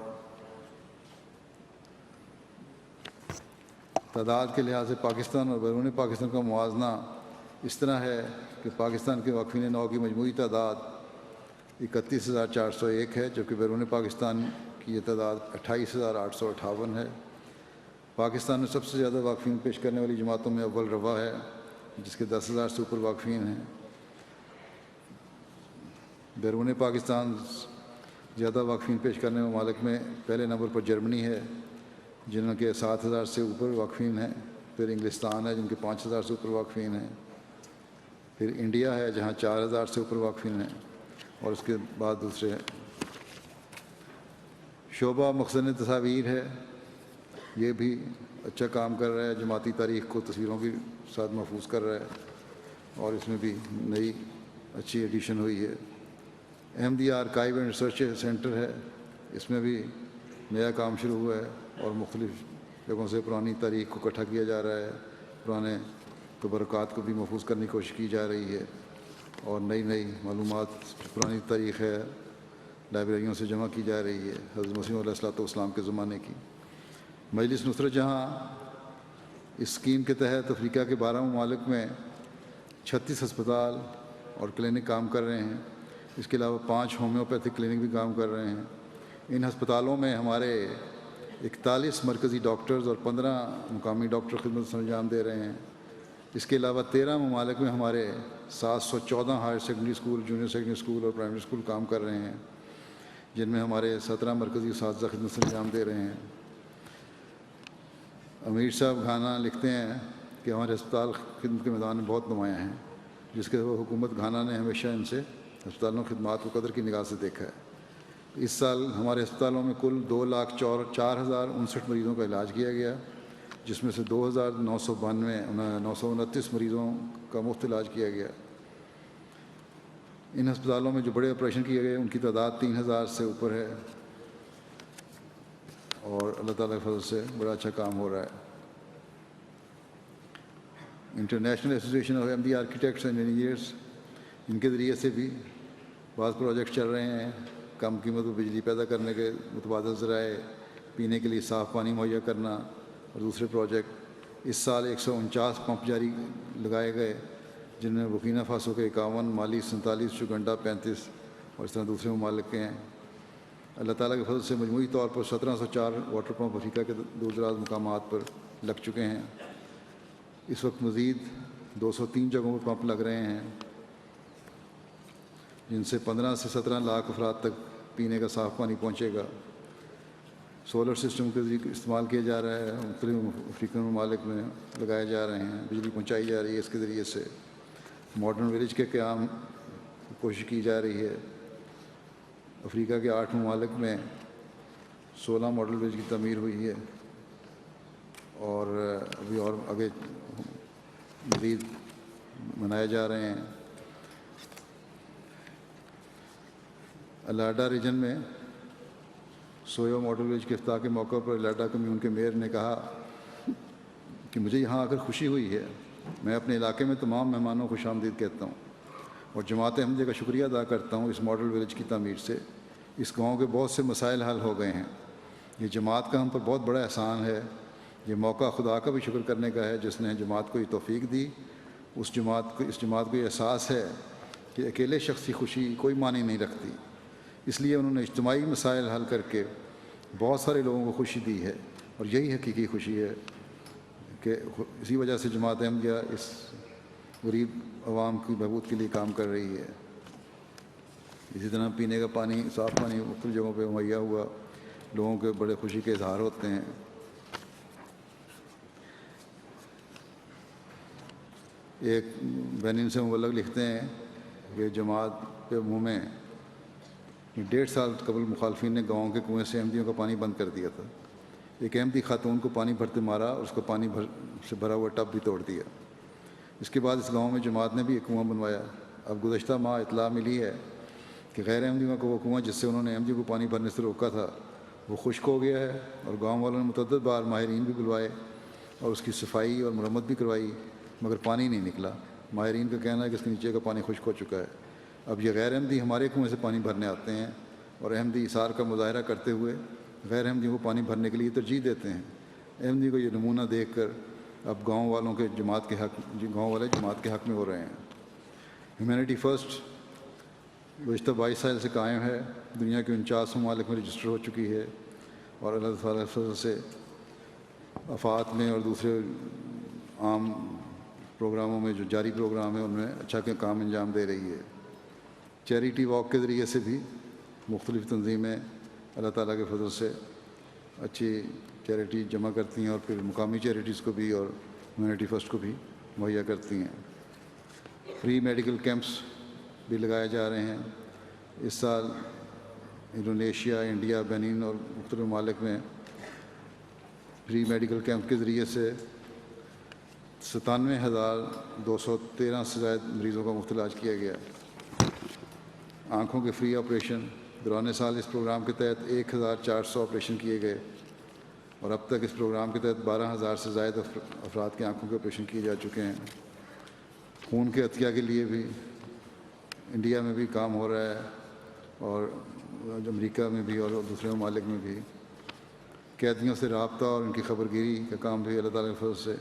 تعداد کے لحاظ سے پاکستان اور بیرون پاکستان کا موازنہ اس طرح ہے کہ پاکستان کے واقفین نو کی مجموعی تعداد 31,401 ہے، جبکہ بیرون پاکستان کی یہ تعداد 28,858 ہے۔ پاکستان میں سب سے زیادہ واقفین پیش کرنے والی جماعتوں میں اول روا ہے، جس کے 10,000 سے اوپر واقفین ہیں۔ بیرون پاکستان زیادہ واقفین پیش کرنے ممالک میں پہلے نمبر پر جرمنی ہے، جن کے 7,000 سے اوپر واقفین ہیں۔ پھر انگلستان ہے جن کے 5000 سے اوپر واقفین ہیں، پھر انڈیا ہے جہاں 4000 سے اوپر واقفین ہیں، اور اس کے بعد دوسرے شعبہ مخزن تصاویر ہے، یہ بھی اچھا کام کر رہا ہے، جماعتی تاریخ کو تصویروں کے ساتھ محفوظ کر رہا ہے، اور اس میں بھی نئی اچھی ایڈیشن ہوئی ہے۔ Ahmadiyya archive and research centre ہے، اس میں بھی نیا کام شروع ہوا ہے اور مختلف جگہوں سے پرانی تاریخ کو اکٹھا کیا جا رہا ہے، پرانے تبرکات کو بھی محفوظ کرنے کی کوشش کی جا رہی ہے، اور نئی نئی معلومات پرانی تاریخ ہے لائبریریوں سے جمع کی جا رہی ہے حضرت مسیح علیہ الصلوۃ والسلام کے زمانے کی۔ مجلس نصرت جہاں اس اسکیم کے تحت افریقہ کے 12 ممالک میں 36 ہسپتال اور کلینک کام کر رہے ہیں، اس کے علاوہ 5 ہومیوپیتھک کلینک بھی کام کر رہے ہیں۔ ان ہسپتالوں میں ہمارے 41 مرکزی ڈاکٹرز اور 15 مقامی ڈاکٹر خدمت سے انجام دے رہے ہیں۔ اس کے علاوہ 13 ممالک میں ہمارے 714 higher secondary school, junior secondary school اور پرائمری اسکول کام کر رہے ہیں، جن میں ہمارے 17 مرکزی اساتذہ خدمت سے انجام دے رہے ہیں۔ امیر صاحب گھانا لکھتے ہیں کہ ہمارے ہسپتال خدمت کے میدان میں بہت نمایاں ہیں، جس کے حکومت گھانا نے ہمیشہ ان سے ہسپتالوں کی خدمات کو قدر کی نگاہ سے دیکھا ہے۔ اس سال ہمارے ہسپتالوں میں کل 2,04,059 مریضوں کا علاج کیا گیا، جس میں سے 2,929 مریضوں کا مفت علاج کیا گیا۔ ان ہسپتالوں میں جو بڑے آپریشن کیے گئے ان کی تعداد 3,000 سے اوپر ہے، اور اللہ تعالیٰ کے فضل سے بڑا اچھا کام ہو رہا ہے۔ International Association of Ahmadi Architects and Engineers, ان کے ذریعے سے بھی بعض پروجیکٹ چل رہے ہیں، کم قیمت پر بجلی پیدا کرنے کے متبادل ذرائع، پینے کے لیے صاف پانی مہیا کرنا، اور دوسرے پروجیکٹ۔ اس سال 149 پمپ جاری لگائے گئے، جن میں برکینا فاسو کے 51، مالی 47، یوگنڈا 35 اور اس طرح دوسرے ممالک کے ہیں۔ اللہ تعالیٰ کے فضل سے مجموعی طور پر 1704 واٹر پمپ افریقہ کے دور دراز مقامات پر لگ چکے ہیں۔ اس وقت مزید 203 جگہوں پر پمپ لگ رہے ہیں، جن سے 15 سے 17 لاکھ افراد تک پینے کا صاف پانی پہنچے گا۔ سولر سسٹم کے ذریعے استعمال کیا جا رہا ہے، مختلف افریقی ممالک میں لگائے جا رہے ہیں، بجلی پہنچائی جا رہی ہے اس کے ذریعے سے۔ ماڈرن ولیج کے قیام کی کوشش کی جا رہی ہے۔ افریقہ کے 8 ممالک میں 16 ماڈل ولیج کی تعمیر ہوئی ہے، اور ابھی اور آگے مزید بنائے جا رہے ہیں۔ الاڈا ریجن میں سویو ماڈل ولیج کے افتتاح کے موقع پر الاڈا کمیون کے میئر نے کہا کہ مجھے یہاں آ کر خوشی ہوئی ہے۔ میں اپنے علاقے میں تمام مہمانوں کو خوش آمدید کہتا ہوں اور جماعت احمدیہ کا شکریہ ادا کرتا ہوں۔ اس ماڈل ولیج کی تعمیر سے اس گاؤں کے بہت سے مسائل حل ہو گئے ہیں۔ یہ جماعت کا ہم پر بہت بڑا احسان ہے۔ یہ موقع خدا کا بھی شکر کرنے کا ہے جس نے جماعت کو یہ توفیق دی۔ اس جماعت کو یہ احساس ہے کہ اکیلے شخص کی خوشی کوئی معنی نہیں رکھتی، اس لیے انہوں نے اجتماعی مسائل حل کر کے بہت سارے لوگوں کو خوشی دی ہے، اور یہی حقیقی خوشی ہے کہ اسی وجہ سے جماعت احمدیہ اس غریب عوام کی بہبود کے لیے کام کر رہی ہے۔ اسی طرح پینے کا پانی، صاف پانی مختلف جگہوں پہ مہیا ہوا، لوگوں کے بڑے خوشی کے اظہار ہوتے ہیں۔ ایک بینن سے مبلغ لکھتے ہیں کہ جماعت کے منہ میں 1.5 سال قبل مخالفین نے گاؤں کے کنویں سے احمدیوں کا پانی بند کر دیا تھا۔ ایک احمدی خاتون کو پانی بھرتے مارا اور اس کو پانی سے بھرا ہوا ٹب بھی توڑ دیا۔ اس کے بعد اس گاؤں میں جماعت نے بھی ایک کنواں بنوایا۔ اب گزشتہ ماہ اطلاع ملی ہے کہ غیر احمدیوں کا وہ کنواں جس سے انہوں نے احمدیوں کو پانی بھرنے سے روکا تھا وہ خشک ہو گیا ہے، اور گاؤں والوں نے متعدد بار ماہرین بھی بلوائے اور اس کی صفائی اور مرمت بھی کروائی، مگر پانی نہیں نکلا۔ ماہرین کا کہنا ہے کہ اس کے نیچے کا پانی خشک ہو چکا ہے۔ اب یہ غیر احمدی ہمارے کنویں سے پانی بھرنے آتے ہیں اور احمدی ایثار کا مظاہرہ کرتے ہوئے غیر احمدیوں کو پانی بھرنے کے لیے ترجیح دیتے ہیں۔ احمدی کو یہ نمونہ دیکھ کر اب گاؤں والے جماعت کے حق میں ہو رہے ہیں۔ ہیومینٹی فرسٹ گزشتہ 22 سال سے قائم ہے، دنیا کے 49 ممالک میں رجسٹر ہو چکی ہے، اور اللہ تعالیٰ کے فضل سے آفات میں اور دوسرے عام پروگراموں میں جو جاری پروگرام ہیں ان میں اچھا کام انجام دے رہی ہے۔ چیریٹی واک کے ذریعے سے بھی مختلف تنظیمیں اللہ تعالیٰ کے فضل سے اچھی چیریٹی جمع کرتی ہیں، اور پھر مقامی چیریٹیز کو بھی اور ہیومینٹی فرسٹ کو بھی مہیا کرتی ہیں۔ فری میڈیکل کیمپس بھی لگائے جا رہے ہیں۔ اس سال انڈونیشیا، انڈیا، بینن اور مختلف ممالک میں فری میڈیکل کیمپ کے ذریعے سے 97,213 سے زائد مریضوں کا مفت علاج کیا گیا۔ آنکھوں کے فری آپریشن دوران سال اس پروگرام کے تحت 1,400 آپریشن کیے گئے اور اب تک اس پروگرام کے تحت 12,000 سے زائد افراد کے آنکھوں کے آپریشن کیے جا چکے ہیں۔ خون کے عطیہ کے لیے بھی انڈیا میں بھی کام ہو رہا ہے اور امریکہ میں بھی اور دوسرے ممالک میں بھی۔ قیدیوں سے رابطہ اور ان کی خبر گیری کا کام بھی اللہ تعالیٰ کے فضل سے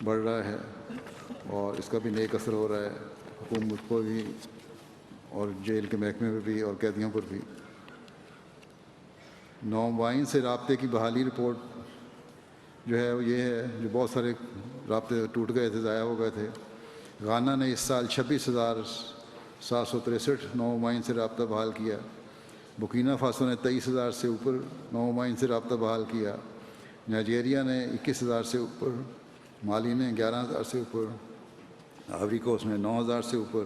بڑھ رہا ہے اور اس کا بھی نیک اثر ہو رہا ہے حکومت کو بھی اور جیل کے محکمے میں بھی اور قیدیوں پر بھی۔ نومبائن سے رابطے کی بحالی رپورٹ جو ہے وہ یہ ہے، جو بہت سارے رابطے ٹوٹ گئے تھے، ضائع ہو گئے تھے۔ گانا نے اس سال 26,763 نومبائن سے رابطہ بحال کیا۔ بکینا فاسو نے 23,000 سے اوپر نومبائن سے رابطہ بحال کیا۔ نائجیریا نے 21,000 سے اوپر، مالی نے 11,000 سے اوپر، آئیوری کوسٹ نے 9,000 سے اوپر،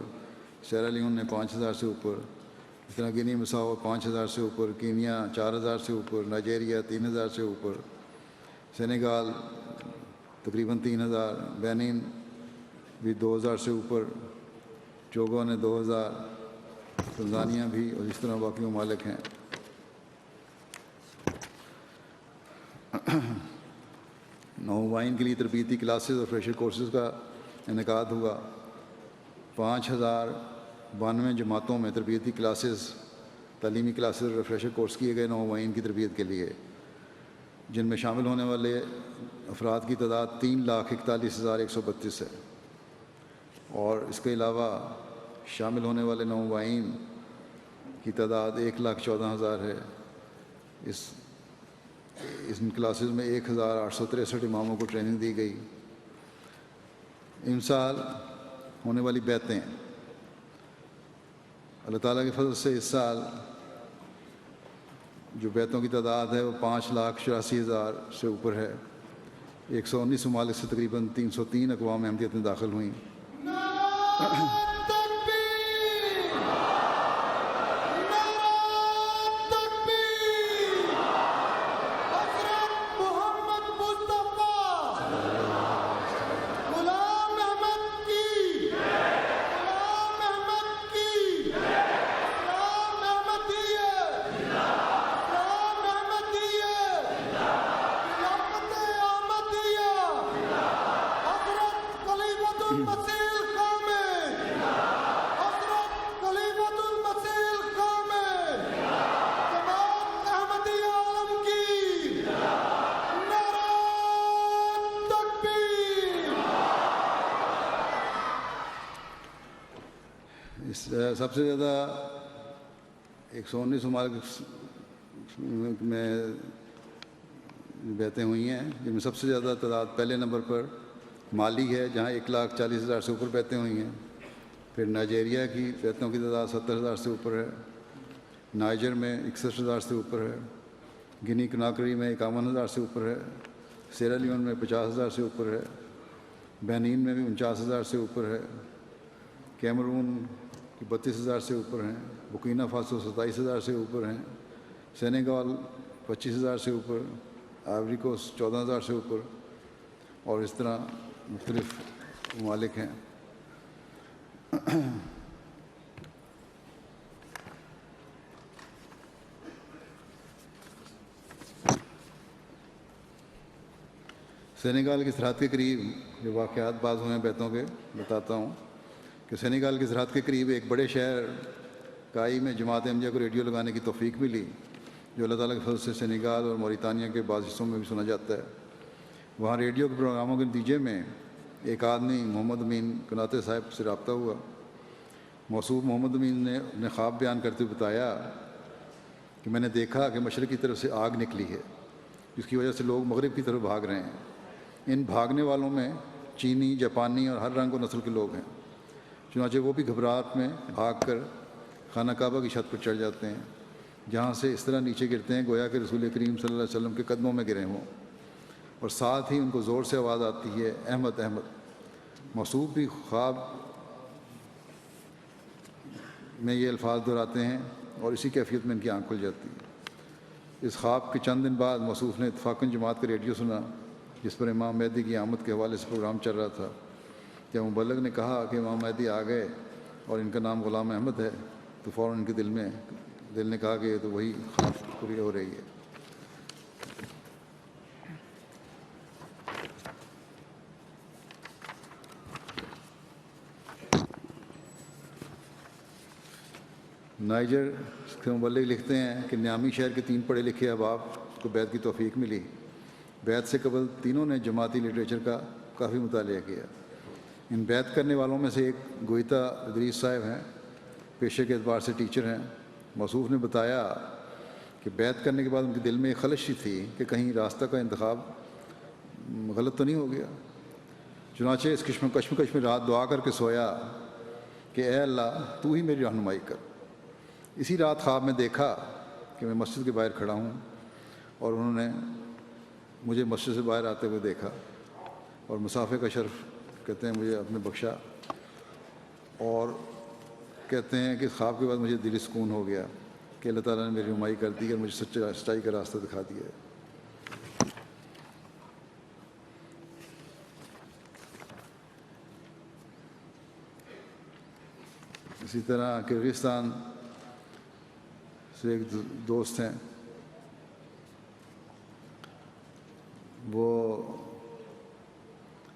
سیرا لیون نے 5,000 سے اوپر، اس طرح گینی بساؤ 5,000 سے اوپر، کینیا 4,000 سے اوپر، نائجیریا 3,000 سے اوپر، سینیگال تقریباً 3,000، بینن بھی 2,000 سے اوپر، ٹوگو نے 2,000، تنزانیہ بھی، اور اس طرح باقی ممالک ہیں۔ نومبائن کے لیے تربیتی کلاسز اور فریشر کورسز کا انعقاد ہوا۔ 5,092 جماعتوں میں تربیتی کلاسز، تعلیمی کلاسز اور ریفریشر کورس کیے گئے نومبائن کی تربیت کے لیے، جن میں شامل ہونے والے افراد کی تعداد 3,41,132 ہے، اور اس کے علاوہ شامل ہونے والے نومبائن کی تعداد 1,14,000 ہے۔ ان کلاسز میں 1,863 اماموں کو ٹریننگ دی گئی۔ امسال ہونے والی بیعتیں، اللہ تعالیٰ کے فضل سے اس سال جو بیعتوں کی تعداد ہے وہ 5,84,000 سے اوپر ہے۔ 119 ممالک سے تقریباً 303 اقوام احمدیت میں داخل ہوئیں۔ سب سے زیادہ 119 ممالک میں بیعتیں ہوئی ہیں، جن میں سب سے زیادہ تعداد پہلے نمبر پر مالی ہے، جہاں 1,40,000 سے اوپر بیعتیں ہوئی ہیں۔ پھر نائجیریا کی بیعتوں کی تعداد 70,000 سے اوپر ہے، نائجر میں 61,000 سے اوپر ہے، گنی کناکری میں 51,000 سے اوپر ہے، سیرا لیون میں 50,000 سے اوپر ہے، بینن میں بھی 49,000 سے اوپر ہے، کیمرون کی 32,000 سے اوپر ہیں، بکینا فاسو 27,000 سے اوپر ہیں، سینیگال 25,000 سے اوپر، آئیوری کوسٹ 14,000 سے اوپر، اور اس طرح مختلف ممالک ہیں۔ سینیگال کی سرحد کے قریب جو واقعات بعض ہوئے ہیں بیعتوں کے، بتاتا ہوں کہ سینیگال کی سرحد کے قریب ایک بڑے شہر کائی میں جماعت احمدیہ کو ریڈیو لگانے کی توفیق ملی، جو اللہ تعالیٰ کے فضل سے سینیگال اور موریتانیہ کے بعض حصوں میں بھی سنا جاتا ہے۔ وہاں ریڈیو کے پروگراموں کے نتیجے میں ایک آدمی محمد امین کناتے صاحب سے رابطہ ہوا۔ موصوف محمد امین نے اپنے خواب بیان کرتے ہوئے بتایا کہ میں نے دیکھا کہ مشرق کی طرف سے آگ نکلی ہے، جس کی وجہ سے لوگ مغرب کی طرف بھاگ رہے ہیں۔ ان بھاگنے والوں میں چینی، جاپانی اور ہر رنگ و نسل کے لوگ ہیں۔ چنانچہ وہ بھی گھبراہٹ میں بھاگ کر خانہ کعبہ کی چھت پر چڑھ جاتے ہیں، جہاں سے اس طرح نیچے گرتے ہیں گویا کہ رسول کریم صلی اللہ علیہ وسلم کے قدموں میں گرے ہوں۔ اور ساتھ ہی ان کو زور سے آواز آتی ہے احمد احمد۔ موصوف بھی خواب میں یہ الفاظ دہراتے ہیں اور اسی کیفیت میں ان کی آنکھ کھل جاتی ہے۔ اس خواب کے چند دن بعد موصوف نے اتفاقاً جماعت کا ریڈیو سنا جس پر امام مہدی کی آمد کے حوالے سے پروگرام چل رہا تھا۔ جب مبلغ نے کہا کہ امام مہدی آ گئے اور ان کا نام غلام احمد ہے تو فوراً ان کے دل نے کہا کہ یہ تو وہی خواب پوری ہو رہی ہے۔ نائجر کے مبلغ لکھتے ہیں کہ نیامی شہر کے 3 پڑھے لکھے احباب کو بیعت کی توفیق ملی۔ بیعت سے قبل تینوں نے جماعتی لٹریچر کا کافی مطالعہ کیا۔ ان بیعت کرنے والوں میں سے ایک گوئتا ادریس صاحب ہیں، پیشے کے اعتبار سے ٹیچر ہیں۔ موصوف نے بتایا کہ بیعت کرنے کے بعد ان کے دل میں ایک خلش سی تھی کہ کہیں راستہ کا انتخاب غلط تو نہیں ہو گیا۔ چنانچہ اس کشمکش میں رات دعا کر کے سویا کہ اے اللہ تو ہی میری رہنمائی کر۔ اسی رات خواب میں دیکھا کہ میں مسجد کے باہر کھڑا ہوں اور انہوں نے مجھے مسجد سے باہر آتے ہوئے دیکھا اور مسافے کا شرف کہتے ہیں مجھے اپنے بخشا، اور کہتے ہیں کہ خواب کے بعد مجھے دلی سکون ہو گیا کہ اللہ تعالیٰ نے میری رہنمائی کر دی اور مجھے سچائی کا راستہ دکھا دیا ہے۔ اسی طرح کرغزستان سے ایک دوست ہیں، وہ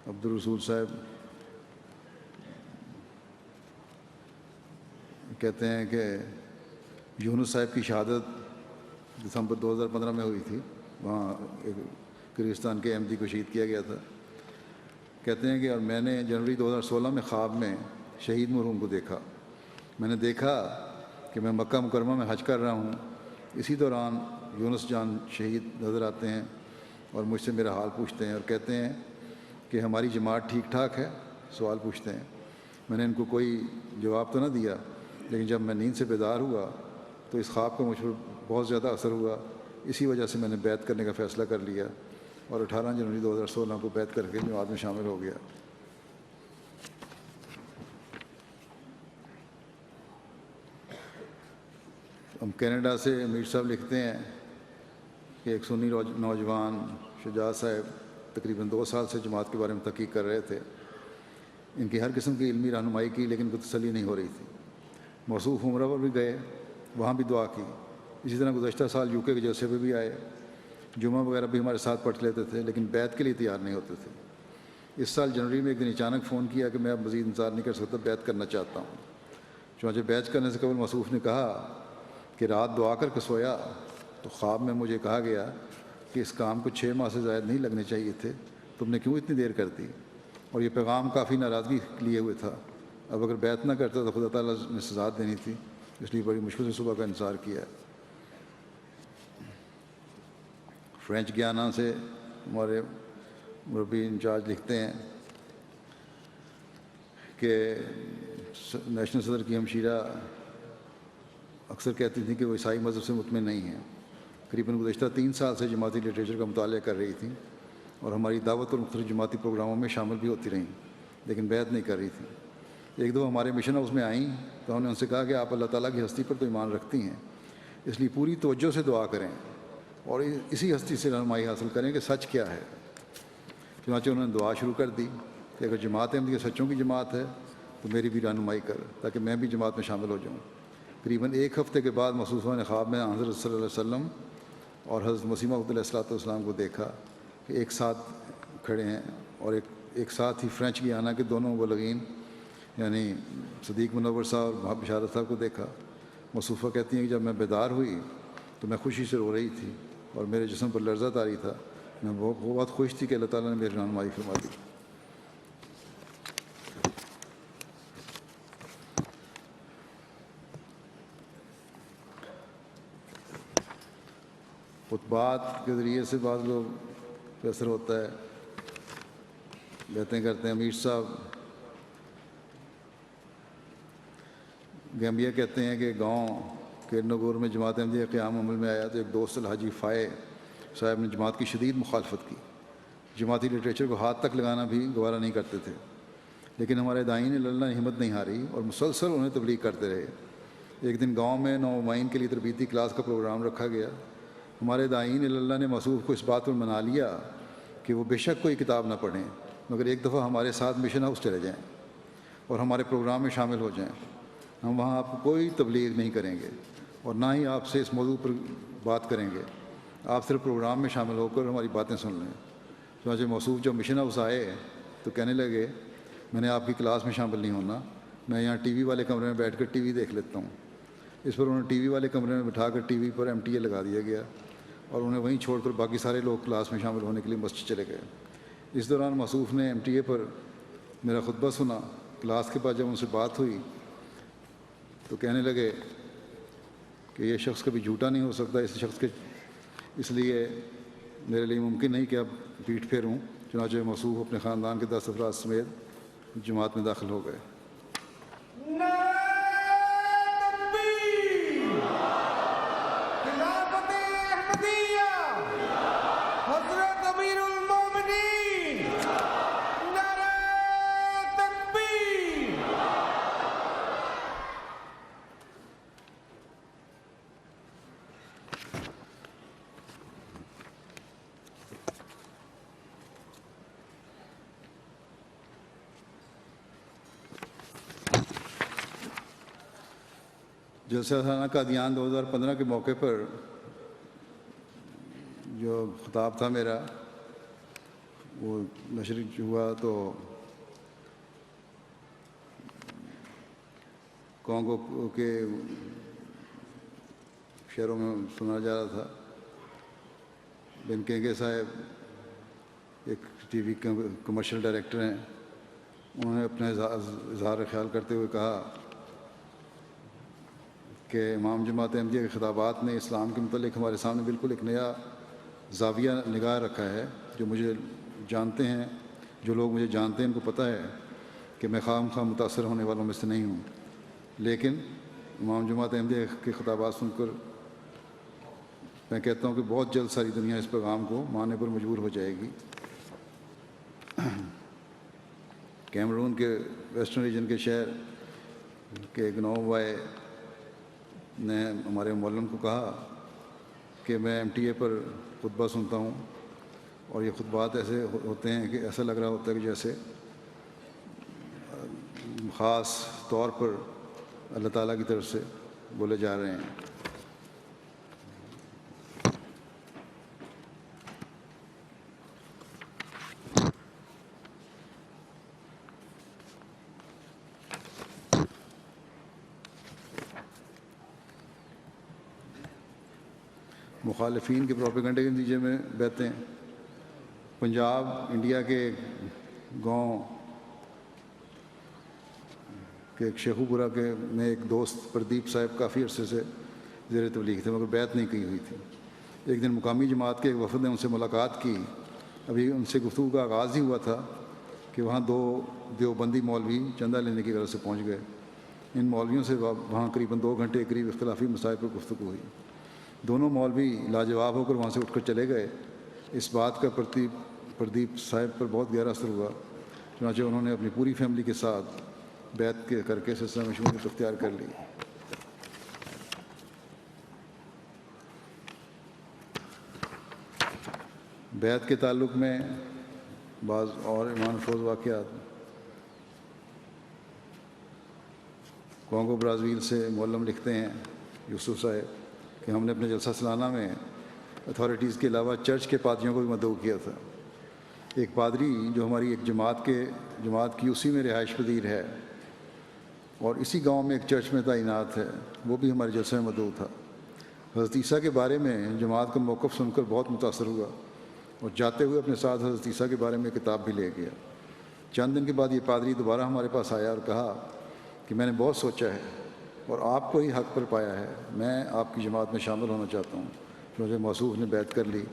عبدالرسول صاحب کہتے ہیں کہ یونس صاحب کی شہادت دسمبر 2015 میں ہوئی تھی، وہاں ایک کرغزستان کے احمدی کو شہید کیا گیا تھا۔ کہتے ہیں کہ اور میں نے جنوری 2016 میں خواب میں شہید مرحوم کو دیکھا۔ میں نے دیکھا کہ میں مکہ مکرمہ میں حج کر رہا ہوں، اسی دوران یونس جان شہید نظر آتے ہیں اور مجھ سے میرا حال پوچھتے ہیں اور کہتے ہیں کہ ہماری جماعت ٹھیک ٹھاک ہے، سوال پوچھتے ہیں۔ میں نے ان کو کوئی جواب تو نہ دیا، لیکن جب میں نیند سے بیدار ہوا تو اس خواب کا مجھ پر بہت زیادہ اثر ہوا، اسی وجہ سے میں نے بیعت کرنے کا فیصلہ کر لیا اور 18 جنوری 2016 کو بیعت کر کے جماعت میں شامل ہو گیا۔ ہم کینیڈا سے امیر صاحب لکھتے ہیں کہ ایک سنی نوجوان شجاع صاحب تقریباً 2 سال سے جماعت کے بارے میں تحقیق کر رہے تھے۔ ان کی ہر قسم کی علمی رہنمائی کی لیکن کوئی تسلی نہیں ہو رہی تھی۔ موصوف عمرہ پر بھی گئے، وہاں بھی دعا کی۔ اسی طرح گزشتہ سال UK کے جلسے پہ بھی آئے، جمعہ وغیرہ بھی ہمارے ساتھ پڑھ لیتے تھے لیکن بیعت کے لیے تیار نہیں ہوتے تھے۔ اس سال جنوری میں ایک دن اچانک فون کیا کہ میں اب مزید انتظار نہیں کر سکتا، بیعت کرنا چاہتا ہوں۔ چنانچہ بیعت کرنے سے قبل موصوف نے کہا کہ رات دعا کر کے سویا تو خواب میں مجھے کہا گیا کہ اس کام کو 6 ماہ سے زائد نہیں لگنے چاہیے تھے، تم نے کیوں اتنی دیر کر دی؟ اور یہ پیغام کافی ناراضگی لیے ہوئے تھا۔ اب اگر بیعت نہ کرتا تو خدا تعالیٰ نے سزا دینی تھی، اس لیے بڑی مشکل سے صبح کا انتظار کیا ہے۔ فرینچ گیانا سے ہمارے مربی انچارج لکھتے ہیں کہ نیشنل صدر کی ہمشیرہ اکثر کہتی تھیں کہ وہ عیسائی مذہب سے مطمئن نہیں ہیں۔ قریباً گزشتہ 3 سال سے جماعتی لٹریچر کا مطالعہ کر رہی تھیں اور ہماری دعوت اور مختلف جماعتی پروگراموں میں شامل بھی ہوتی رہیں لیکن بیعت نہیں کر رہی تھیں۔ ایک دو ہمارے مشن ہاؤس میں آئیں تو ہم نے ان سے کہا کہ آپ اللہ تعالیٰ کی ہستی پر تو ایمان رکھتی ہیں، اس لیے پوری توجہ سے دعا کریں اور اسی ہستی سے رہنمائی حاصل کریں کہ سچ کیا ہے۔ چنانچہ انہوں نے دعا شروع کر دی کہ اگر جماعت احمدیہ سچوں کی جماعت ہے تو میری بھی رہنمائی کر تاکہ میں بھی جماعت میں شامل ہو جاؤں۔ قریباً 1 ہفتے کے بعد موصوفہ نے خواب میں حضرت صلی اللہ علیہ وسلم اور حضرت مسیح موعود علیہ الصلوۃ والسلام کو دیکھا کہ ایک ساتھ کھڑے ہیں اور ایک ساتھ ہی فرینچ گیانا کے دونوں مبلغین یعنی صدیق منور صاحب اور بشارت صاحب کو دیکھا۔ موصوفہ کہتی ہیں کہ جب میں بیدار ہوئی تو میں خوشی سے رو رہی تھی اور میرے جسم پر لرزہ طاری تھا۔ میں بہت خوش تھی کہ اللہ تعالیٰ نے میری رہنمائی فرما دی۔ خطبات کے ذریعے سے بعض لوگ پہ اثر ہوتا ہے، بیعتیں کرتے ہیں۔ امیر صاحب گیمبیا کہتے ہیں کہ گاؤں کیرنگور میں جماعت احمدیہ قیام عمل میں آیا تو ایک دوست الحاجی فائے صاحب نے جماعت کی شدید مخالفت کی جماعتی لٹریچر کو ہاتھ تک لگانا بھی گوارا نہیں کرتے تھے، لیکن ہمارے دائین اللہ نے ہمت نہیں ہاری اور مسلسل انہیں تبلیغ کرتے رہے۔ ایک دن گاؤں میں نومائن کے لیے تربیتی کلاس کا پروگرام رکھا گیا۔ ہمارے دائین اللہ نے موصوف کو اس بات پر منا لیا کہ وہ بے شک کوئی کتاب نہ پڑھیں، مگر ایک دفعہ ہمارے ساتھ مشن ہاؤس چلے جائیں اور ہمارے پروگرام میں شامل ہو جائیں۔ ہم وہاں آپ کو کوئی تبلیغ نہیں کریں گے اور نہ ہی آپ سے اس موضوع پر بات کریں گے، آپ صرف پروگرام میں شامل ہو کر ہماری باتیں سن لیں۔ چنانچہ موصوف جب مشن ہاؤس آئے تو کہنے لگے، میں نے آپ کی کلاس میں شامل نہیں ہونا، میں یہاں ٹی وی والے کمرے میں بیٹھ کر ٹی وی دیکھ لیتا ہوں۔ اس پر انہیں ٹی وی والے کمرے میں بٹھا کر ٹی وی پر MTA لگا دیا گیا اور انہیں وہیں چھوڑ کر باقی سارے لوگ کلاس میں شامل ہونے کے لیے مسجد چلے گئے۔ اس دوران موصوف نے MTA پر میرا خطبہ سنا۔ کلاس کے بعد جب ان سے بات ہوئی تو کہنے لگے کہ یہ شخص کبھی جھوٹا نہیں ہو سکتا، اس لیے میرے لیے ممکن نہیں کہ اب پیٹھ پھیروں۔ چنانچہ موصوف اپنے خاندان کے 10 افراد سمیت جماعت میں داخل ہو گئے۔ خلافت احمدیہ، حضرت امیر المومنین، نعرہ تکبیر۔ جلسہ سالانہ قادیان 2015 کے موقع پر جو خطاب تھا میرا وہ نشر ہوا تو کانگو کے شہروں میں سنا جا رہا تھا۔ بن کینگے صاحب ایک ٹی وی کمرشل ڈائریکٹر ہیں، انہوں نے اپنا اظہار خیال کرتے ہوئے کہا کہ امام جماعت احمدیہ کے خطابات نے اسلام کے متعلق ہمارے سامنے بالکل ایک نیا زاویہ نگاہ رکھا ہے۔ جو مجھے جانتے ہیں، جو لوگ مجھے جانتے ہیں، ان کو پتہ ہے کہ میں خواہ متاثر ہونے والوں میں سے نہیں ہوں، لیکن امام جماعت احمدیہ کے خطابات سن کر میں کہتا ہوں کہ بہت جلد ساری دنیا اس پیغام کو ماننے پر مجبور ہو جائے گی۔ کیمرون کے ویسٹرن ریجن کے شہر کے گنووائے نے ہمارے معلم کو کہا کہ میں MTA پر خطبہ سنتا ہوں اور یہ خطبات ایسے ہوتے ہیں کہ ایسا لگ رہا ہوتا ہے کہ جیسے خاص طور پر اللہ تعالیٰ کی طرف سے بولے جا رہے ہیں۔ مخالفین کے پروپیگنڈے کے نتیجے میں بیعتیں۔ پنجاب انڈیا کے گاؤں کے ایک شیخو پورہ کے میں ایک دوست پردیپ صاحب کافی عرصے سے زیر تبلیغ تھے مگر بیعت نہیں کی ہوئی تھی۔ ایک دن مقامی جماعت کے ایک وفد نے ان سے ملاقات کی۔ ابھی ان سے گفتگو کا آغاز ہی ہوا تھا کہ وہاں 2 دیوبندی مولوی چندہ لینے کی غرض سے پہنچ گئے۔ ان مولویوں سے وہاں قریباً 2 گھنٹے قریب اختلافی مسائل پر گفتگو ہوئی۔ دونوں مولوی لاجواب ہو کر وہاں سے اٹھ کر چلے گئے۔ اس بات کا پردیپ صاحب پر بہت گہرا اثر ہوا، چنانچہ انہوں نے اپنی پوری فیملی کے ساتھ بیعت کر کے سلسلہ میں شمولیت اختیار کر لی۔ بیعت کے تعلق میں بعض اور ایمان افروز واقعات۔ کانگو برازیل سے معلم لکھتے ہیں یوسف صاحب کہ ہم نے اپنے جلسہ سالانہ میں اتھارٹیز کے علاوہ چرچ کے پادریوں کو بھی مدعو کیا تھا۔ ایک پادری جو ہماری ایک جماعت کی اسی میں رہائش پذیر ہے اور اسی گاؤں میں ایک چرچ میں تعینات ہے، وہ بھی ہمارے جلسے میں مدعو تھا۔ حضرت عیسیٰ کے بارے میں جماعت کا موقف سن کر بہت متاثر ہوا اور جاتے ہوئے اپنے ساتھ حضرت عیسیٰ کے بارے میں کتاب بھی لے گیا۔ چند دن کے بعد یہ پادری دوبارہ ہمارے پاس آیا اور کہا کہ میں نے بہت سوچا ہے اور آپ کو ہی حق پر پایا ہے، میں آپ کی جماعت میں شامل ہونا چاہتا ہوں۔ چنانچہ موصوف نے بیعت کر لی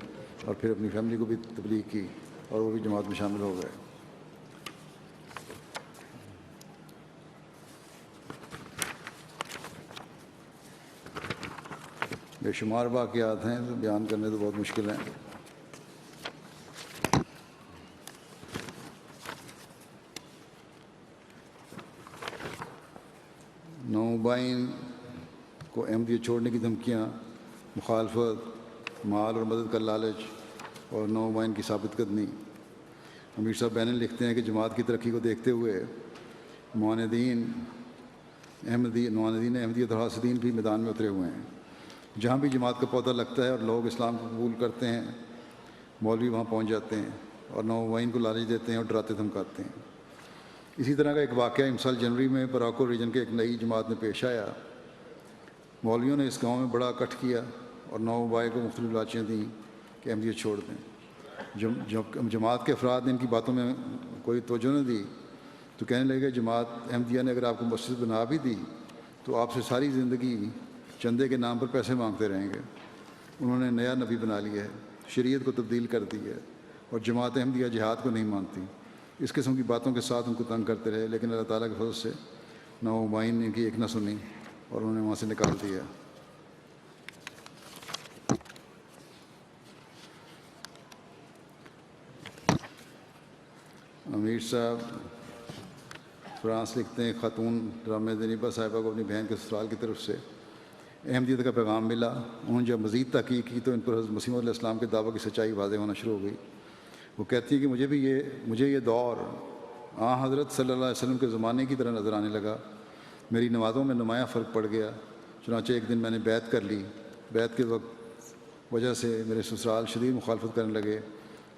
اور پھر اپنی فیملی کو بھی تبلیغ کی اور وہ بھی جماعت میں شامل ہو گئے۔ بے شمار واقعات ہیں، بیان کرنے تو بہت مشکل ہیں۔ نومبائن کو احمدیت چھوڑنے کی دھمکیاں، مخالفت، مال اور مدد کا لالچ اور نومبائن کی ثابت قدمی۔ امیر صاحب بینن لکھتے ہیں کہ جماعت کی ترقی کو دیکھتے ہوئے معاندین احمدیت اور حاسدین بھی میدان میں اترے ہوئے ہیں۔ جہاں بھی جماعت کا پودا لگتا ہے اور لوگ اسلام کو قبول کرتے ہیں، مولوی وہاں پہنچ جاتے ہیں اور نومبائن کو لالچ دیتے ہیں اور ڈراتے دھمکاتے ہیں۔ اسی طرح کا ایک واقعہ امسال جنوری میں براکو ریجن کے ایک نئی جماعت میں پیش آیا۔ مولویوں نے اس گاؤں میں بڑا اکٹھ کیا اور نومبائن کو مختلف لاچیاں دیں کہ احمدیت چھوڑ دیں۔ جماعت کے افراد نے ان کی باتوں میں کوئی توجہ نہ دی تو کہنے لگے جماعت احمدیہ نے اگر آپ کو مسجد بنا بھی دی تو آپ سے ساری زندگی چندے کے نام پر پیسے مانگتے رہیں گے۔ انہوں نے نیا نبی بنا لیا ہے، شریعت کو تبدیل کر دی ہے اور جماعت احمدیہ جہاد کو نہیں مانتی۔ اس قسم کی باتوں کے ساتھ ان کو تنگ کرتے رہے، لیکن اللہ تعالیٰ کے فضل سے نومبائن نے ان کی ایک نہ سنی اور انہوں نے وہاں سے نکال دیا۔ امیر صاحب فرانس لکھتے ہیں خاتون رامہ دنیبا صاحبہ کو اپنی بہن کے سسرال کی طرف سے احمدیت کا پیغام ملا۔ انہوں نے جب مزید تحقیق کی تو ان پر حضرت مسیح علیہ السلام کے دعویٰ کی سچائی واضح ہونا شروع ہو گئی۔ وہ کہتی ہیں کہ مجھے یہ دور حضرت صلی اللہ علیہ وسلم کے زمانے کی طرح نظر آنے لگا۔ میری نمازوں میں نمایاں فرق پڑ گیا۔ چنانچہ ایک دن میں نے بیعت کر لی۔ بیعت کے وجہ سے میرے سسرال شدید مخالفت کرنے لگے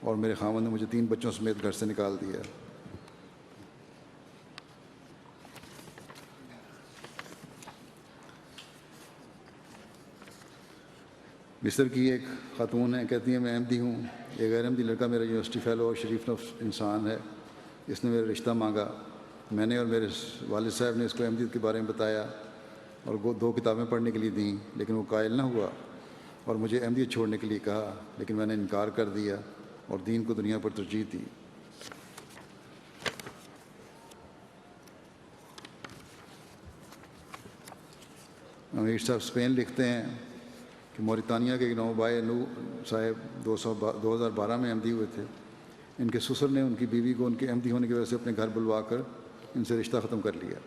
اور میرے خاوند نے مجھے 3 بچوں سمیت گھر سے نکال دیا۔ مصر کی ایک خاتون ہے، کہتی ہیں میں احمدی ہوں۔ ایک غیر احمدی لڑکا میرا یونیورسٹی فیلو اور شریف نفس انسان ہے، اس نے میرا رشتہ مانگا۔ میں نے اور میرے والد صاحب نے اس کو احمدیت کے بارے میں بتایا اور 2 کتابیں پڑھنے کے لیے دیں، لیکن وہ قائل نہ ہوا اور مجھے احمدیت چھوڑنے کے لیے کہا، لیکن میں نے انکار کر دیا اور دین کو دنیا پر ترجیح دی۔ امیر صاحب اسپین لکھتے ہیں کہ موریتانیہ کے ایک نوبائے نو صاحب 2012 میں احمدی ہوئے تھے۔ ان کے سسر نے ان کی بیوی کو ان کے احمدی ہونے کی وجہ سے اپنے گھر بلوا کر ان سے رشتہ ختم کر لیا۔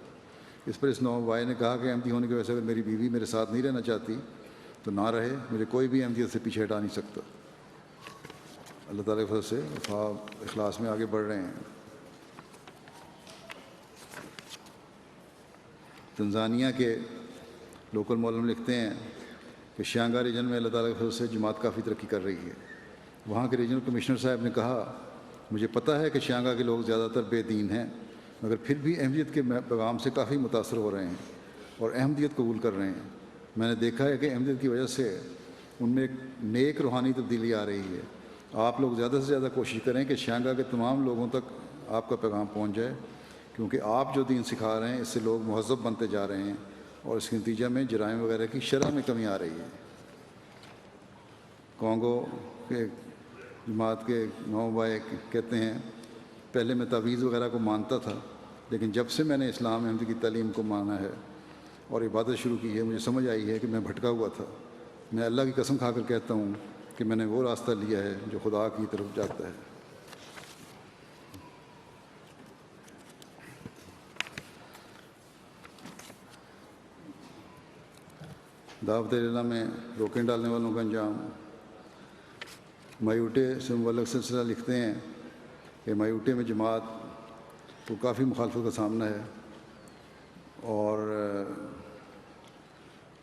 اس پر اس نوبائے نے کہا کہ احمدی ہونے کی وجہ سے اگر میری بیوی میرے ساتھ نہیں رہنا چاہتی تو نہ رہے، مجھے کوئی بھی احمدیت سے پیچھے ہٹا نہیں سکتا۔ اللہ تعالیٰ کے فضل سے اخلاص میں آگے بڑھ رہے ہیں۔ تنزانیہ کے لوکل مولم لکھتے ہیں کہ شیانگا ریجن میں اللہ تعالیٰ کے فضل سے جماعت کافی ترقی کر رہی ہے۔ وہاں کے ریجنل کمشنر صاحب نے کہا مجھے پتہ ہے کہ شیانگا کے لوگ زیادہ تر بے دین ہیں، مگر پھر بھی احمدیت کے پیغام سے کافی متاثر ہو رہے ہیں اور احمدیت قبول کر رہے ہیں۔ میں نے دیکھا ہے کہ احمدیت کی وجہ سے ان میں ایک نیک روحانی تبدیلی آ رہی ہے۔ آپ لوگ زیادہ سے زیادہ کوشش کریں کہ شیانگا کے تمام لوگوں تک آپ کا پیغام پہنچ جائے، کیونکہ آپ جو دین سکھا رہے ہیں اس سے لوگ مہذب بنتے جا رہے ہیں اور اس کے نتیجہ میں جرائم وغیرہ کی شرح میں کمی آ رہی ہے۔ کانگو کے جماعت کے نوبائے کہتے ہیں پہلے میں تعویذ وغیرہ کو مانتا تھا، لیکن جب سے میں نے اسلام احمدی کی تعلیم کو مانا ہے اور عبادت شروع کی ہے، مجھے سمجھ آئی ہے کہ میں بھٹکا ہوا تھا۔ میں اللہ کی قسم کھا کر کہتا ہوں کہ میں نے وہ راستہ لیا ہے جو خدا کی طرف جاتا ہے۔ دعوت اللہ میں روکیں ڈالنے والوں کا انجام۔ مایوٹے سے مبلغ سلسلہ لکھتے ہیں کہ مایوٹے میں جماعت کو کافی مخالفت کا سامنا ہے اور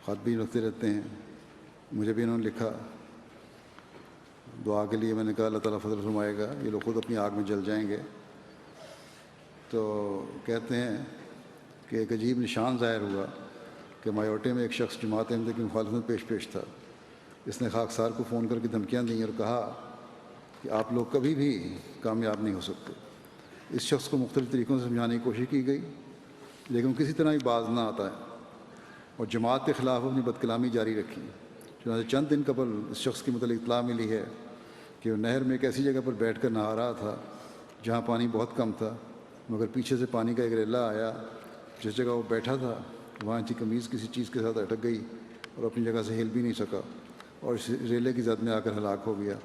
خط بھی رکھتے رہتے ہیں۔ مجھے بھی انہوں نے لکھا دعا کے لیے، میں نے کہا اللہ تعالیٰ فضل فرمائے گا، یہ لوگ خود اپنی آگ میں جل جائیں گے۔ تو کہتے ہیں کہ ایک عجیب نشان ظاہر ہوا کہ مایوٹے میں ایک شخص جماعت احمدیہ کی مخالفت میں پیش تھا۔ اس نے خاکسار کو فون کر کے دھمکیاں دیں اور کہا کہ آپ لوگ کبھی بھی کامیاب نہیں ہو سکتے۔ اس شخص کو مختلف طریقوں سے سمجھانے کی کوشش کی گئی، لیکن کسی طرح بھی باز نہ آتا ہے اور جماعت کے خلاف اپنی بدکلامی جاری رکھی۔ چنانچہ چند دن قبل اس شخص کی متعلق اطلاع ملی ہے کہ وہ نہر میں ایک ایسی جگہ پر بیٹھ کر نہا رہا تھا جہاں پانی بہت کم تھا، مگر پیچھے سے پانی کا ایک ریلا آیا۔ جس جگہ وہ بیٹھا تھا وہاں ان کی قمیض کسی چیز کے ساتھ اٹک گئی اور اپنی جگہ سے ہل بھی نہیں سکا اور اس ریلے کی زد میں آ کر ہلاک ہو گیا۔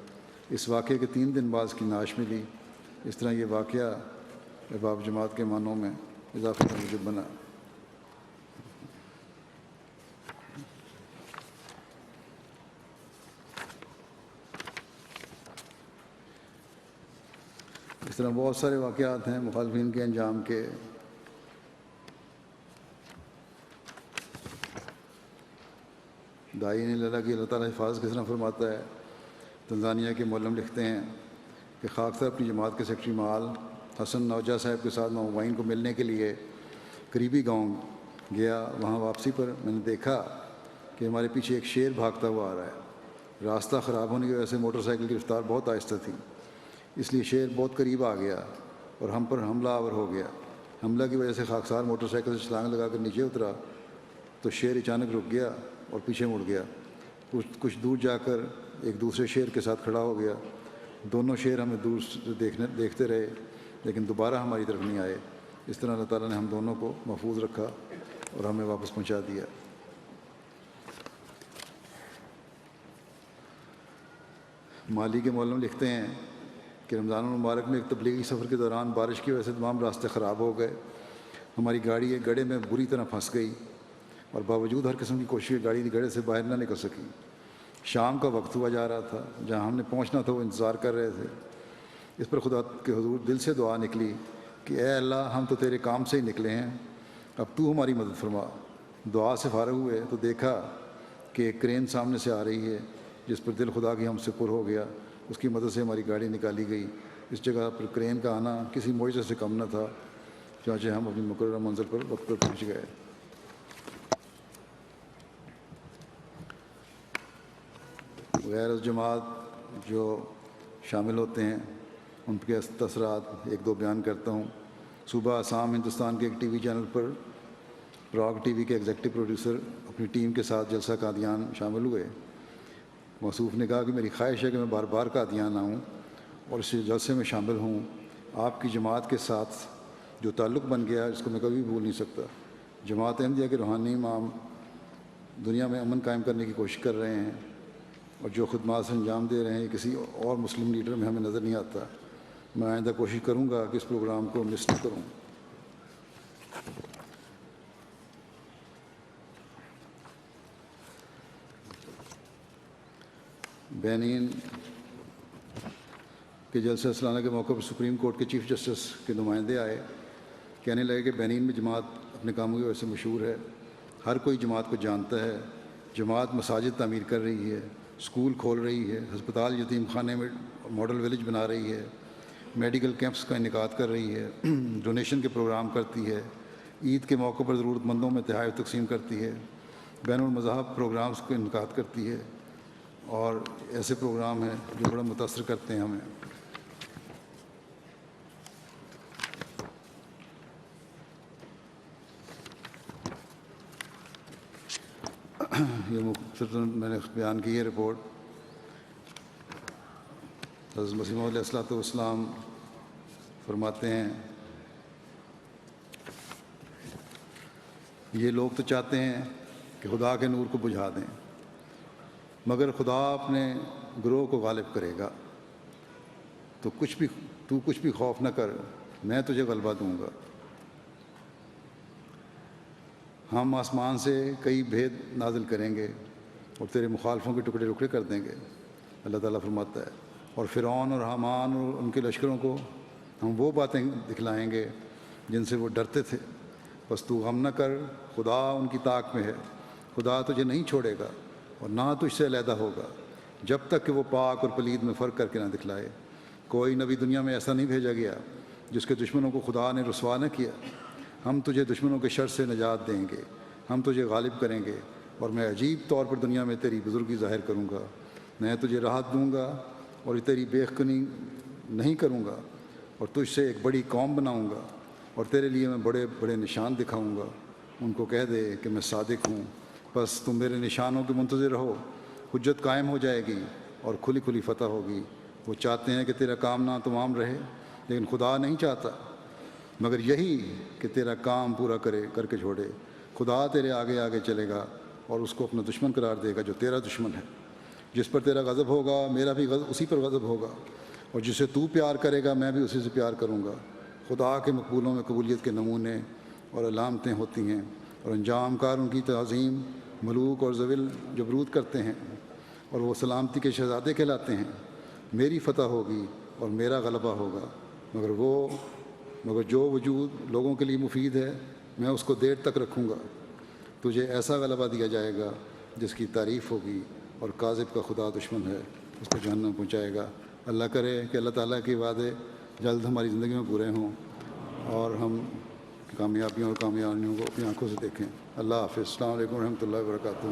اس واقعے کے 3 دن بعد اس کی نعش ملی۔ اس طرح یہ واقعہ احباب جماعت کے معنوں میں اضافی موجب بنا۔ طرح بہت سارے واقعات ہیں مخالفین کے انجام کے۔ داعی نے اللہ کی اللہ تعالیٰ حفاظت کس طرح فرماتا ہے۔ تنزانیہ کے مولم لکھتے ہیں کہ خاکسار اپنی جماعت کے سیکرٹری مال حسن نوجہ صاحب کے ساتھ ماموائن کو ملنے کے لیے قریبی گاؤں گیا۔ وہاں واپسی پر میں نے دیکھا کہ ہمارے پیچھے ایک شیر بھاگتا ہوا آ رہا ہے۔ راستہ خراب ہونے کی وجہ سے موٹر سائیکل کی رفتار بہت آہستہ تھی، اس لیے شیر بہت قریب آ گیا اور ہم پر حملہ آور ہو گیا۔ حملہ کی وجہ سے خاکسار موٹر سائیکل سے چھلانگ لگا کر نیچے اترا تو شیر اچانک رک گیا اور پیچھے مڑ گیا۔ کچھ دور جا کر ایک دوسرے شیر کے ساتھ کھڑا ہو گیا۔ دونوں شیر ہمیں دور سے دیکھتے رہے لیکن دوبارہ ہماری طرف نہیں آئے۔ اس طرح اللہ تعالیٰ نے ہم دونوں کو محفوظ رکھا اور ہمیں واپس پہنچا دیا۔ مالی کے مولم لکھتے ہیں کہ رمضان المبارک میں ایک تبلیغی سفر کے دوران بارش کی وجہ سے تمام راستے خراب ہو گئے۔ ہماری گاڑی ایک گڑھے میں بری طرح پھنس گئی اور باوجود ہر قسم کی کوشش گاڑی گڑھے سے باہر نہ نکل سکی۔ شام کا وقت ہوا جا رہا تھا، جہاں ہم نے پہنچنا تھا وہ انتظار کر رہے تھے۔ اس پر خدا کے حضور دل سے دعا نکلی کہ اے اللہ، ہم تو تیرے کام سے ہی نکلے ہیں، اب تو ہماری مدد فرما۔ دعا سے فارغ ہوئے تو دیکھا کہ ایک کرین سامنے سے آ رہی ہے، جس پر دل خدا کی ہم سے پر ہو گیا۔ اس کی مدد سے ہماری گاڑی نکالی گئی۔ اس جگہ پر کرین کا آنا کسی معجزے سے کم نہ تھا، چنانچہ ہم اپنی مقررہ منزل پر وقت پر پہنچ گئے۔ غیر جماعت جو شامل ہوتے ہیں ان کے اثرات ایک دو بیان کرتا ہوں۔ صوبہ آسام ہندوستان کے ایک ٹی وی چینل پر پراگ ٹی وی کے ایگزیکٹو پروڈیوسر اپنی ٹیم کے ساتھ جلسہ قادیان شامل ہوئے۔ موصوف نے کہا کہ میری خواہش ہے کہ میں بار بار قادیان آؤں اور اس جلسے میں شامل ہوں۔ آپ کی جماعت کے ساتھ جو تعلق بن گیا اس کو میں کبھی بھول نہیں سکتا۔ جماعت احمدیہ کے روحانی امام دنیا میں امن قائم کرنے کی کوشش کر رہے ہیں اور جو خدمات سے انجام دے رہے ہیں یہ کسی اور مسلم لیڈر میں ہمیں نظر نہیں آتا۔ میں آئندہ کوشش کروں گا کہ اس پروگرام کو مس نہ کروں۔ بینین کے جلسہ سالانہ کے موقع پر سپریم کورٹ کے چیف جسٹس کے نمائندے آئے۔ کہنے لگے کہ بینین میں جماعت اپنے کاموں کی وجہ سے مشہور ہے، ہر کوئی جماعت کو جانتا ہے۔ جماعت مساجد تعمیر کر رہی ہے، اسکول کھول رہی ہے، ہسپتال یتیم خانے میں ماڈل ویلیج بنا رہی ہے، میڈیکل کیمپس کا انعقاد کر رہی ہے، ڈونیشن کے پروگرام کرتی ہے، عید کے موقع پر ضرورت مندوں میں تحائف تقسیم کرتی ہے، بین المذہب پروگرامز کو انعقاد کرتی ہے اور ایسے پروگرام ہیں جو بڑا متاثر کرتے ہیں ہمیں۔ یہ مختصراً میں نے بیان کی ہے رپورٹ۔ حضرت مسیح موعود علیہ الصلوۃ والسلام فرماتے ہیں یہ لوگ تو چاہتے ہیں کہ خدا کے نور کو بجھا دیں، مگر خدا اپنے گروہ کو غالب کرے گا۔ تو کچھ بھی خوف نہ کر، میں تجھے غلبہ دوں گا۔ ہم آسمان سے کئی بھید نازل کریں گے اور تیرے مخالفوں کے ٹکڑے ٹکڑے کر دیں گے، اللہ تعالیٰ فرماتا ہے۔ اور فرعون اور حامان اور ان کے لشکروں کو ہم وہ باتیں دکھلائیں گے جن سے وہ ڈرتے تھے۔ بس تو غم نہ کر، خدا ان کی طاق میں ہے، خدا تجھے نہیں چھوڑے گا اور نہ تجھ سے علیحدہ ہوگا جب تک کہ وہ پاک اور پلید میں فرق کر کے نہ دکھلائے۔ کوئی نبی دنیا میں ایسا نہیں بھیجا گیا جس کے دشمنوں کو خدا نے رسوا نہ کیا۔ ہم تجھے دشمنوں کے شر سے نجات دیں گے، ہم تجھے غالب کریں گے اور میں عجیب طور پر دنیا میں تیری بزرگی ظاہر کروں گا۔ میں تجھے راحت دوں گا اور تیری بے خنی نہیں کروں گا اور تجھ سے ایک بڑی قوم بناؤں گا اور تیرے لیے میں بڑے بڑے نشان دکھاؤں گا۔ ان کو کہہ دے کہ میں صادق ہوں، بس تم میرے نشانوں کے منتظر رہو۔ حجت قائم ہو جائے گی اور کھلی کھلی فتح ہوگی۔ وہ چاہتے ہیں کہ تیرا کام نہ تمام رہے، لیکن خدا نہیں چاہتا مگر یہی کہ تیرا کام پورا کر کے چھوڑے۔ خدا تیرے آگے آگے چلے گا اور اس کو اپنا دشمن قرار دے گا جو تیرا دشمن ہے۔ جس پر تیرا غضب ہوگا میرا بھی اسی پر غضب ہوگا، اور جسے تو پیار کرے گا میں بھی اسی سے پیار کروں گا۔ خدا کے مقبولوں میں قبولیت کے نمونے اور علامتیں ہوتی ہیں، اور انجام کار ان کی تعظیم ملوک اور ذویل جبروت کرتے ہیں، اور وہ سلامتی کے شہزادے کہلاتے ہیں۔ میری فتح ہوگی اور میرا غلبہ ہوگا، مگر جو وجود لوگوں کے لیے مفید ہے میں اس کو دیر تک رکھوں گا. تجھے ایسا غلبہ دیا جائے گا جس کی تعریف ہوگی اور کاذب کا خدا دشمن ہے, اس کو جہنم پہنچائے گا. اللہ کرے کہ اللہ تعالیٰ کے وعدے جلد ہماری زندگی میں پورے ہوں اور ہم کامیابیوں اور کامیابیوں کو اپنی آنکھوں سے دیکھیں. اللہ حافظ. السلام علیکم ورحمۃ اللہ وبرکاتہ.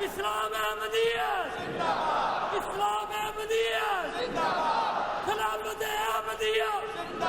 اسلام احمدیت اسلام احمدیت خلافت احمدیت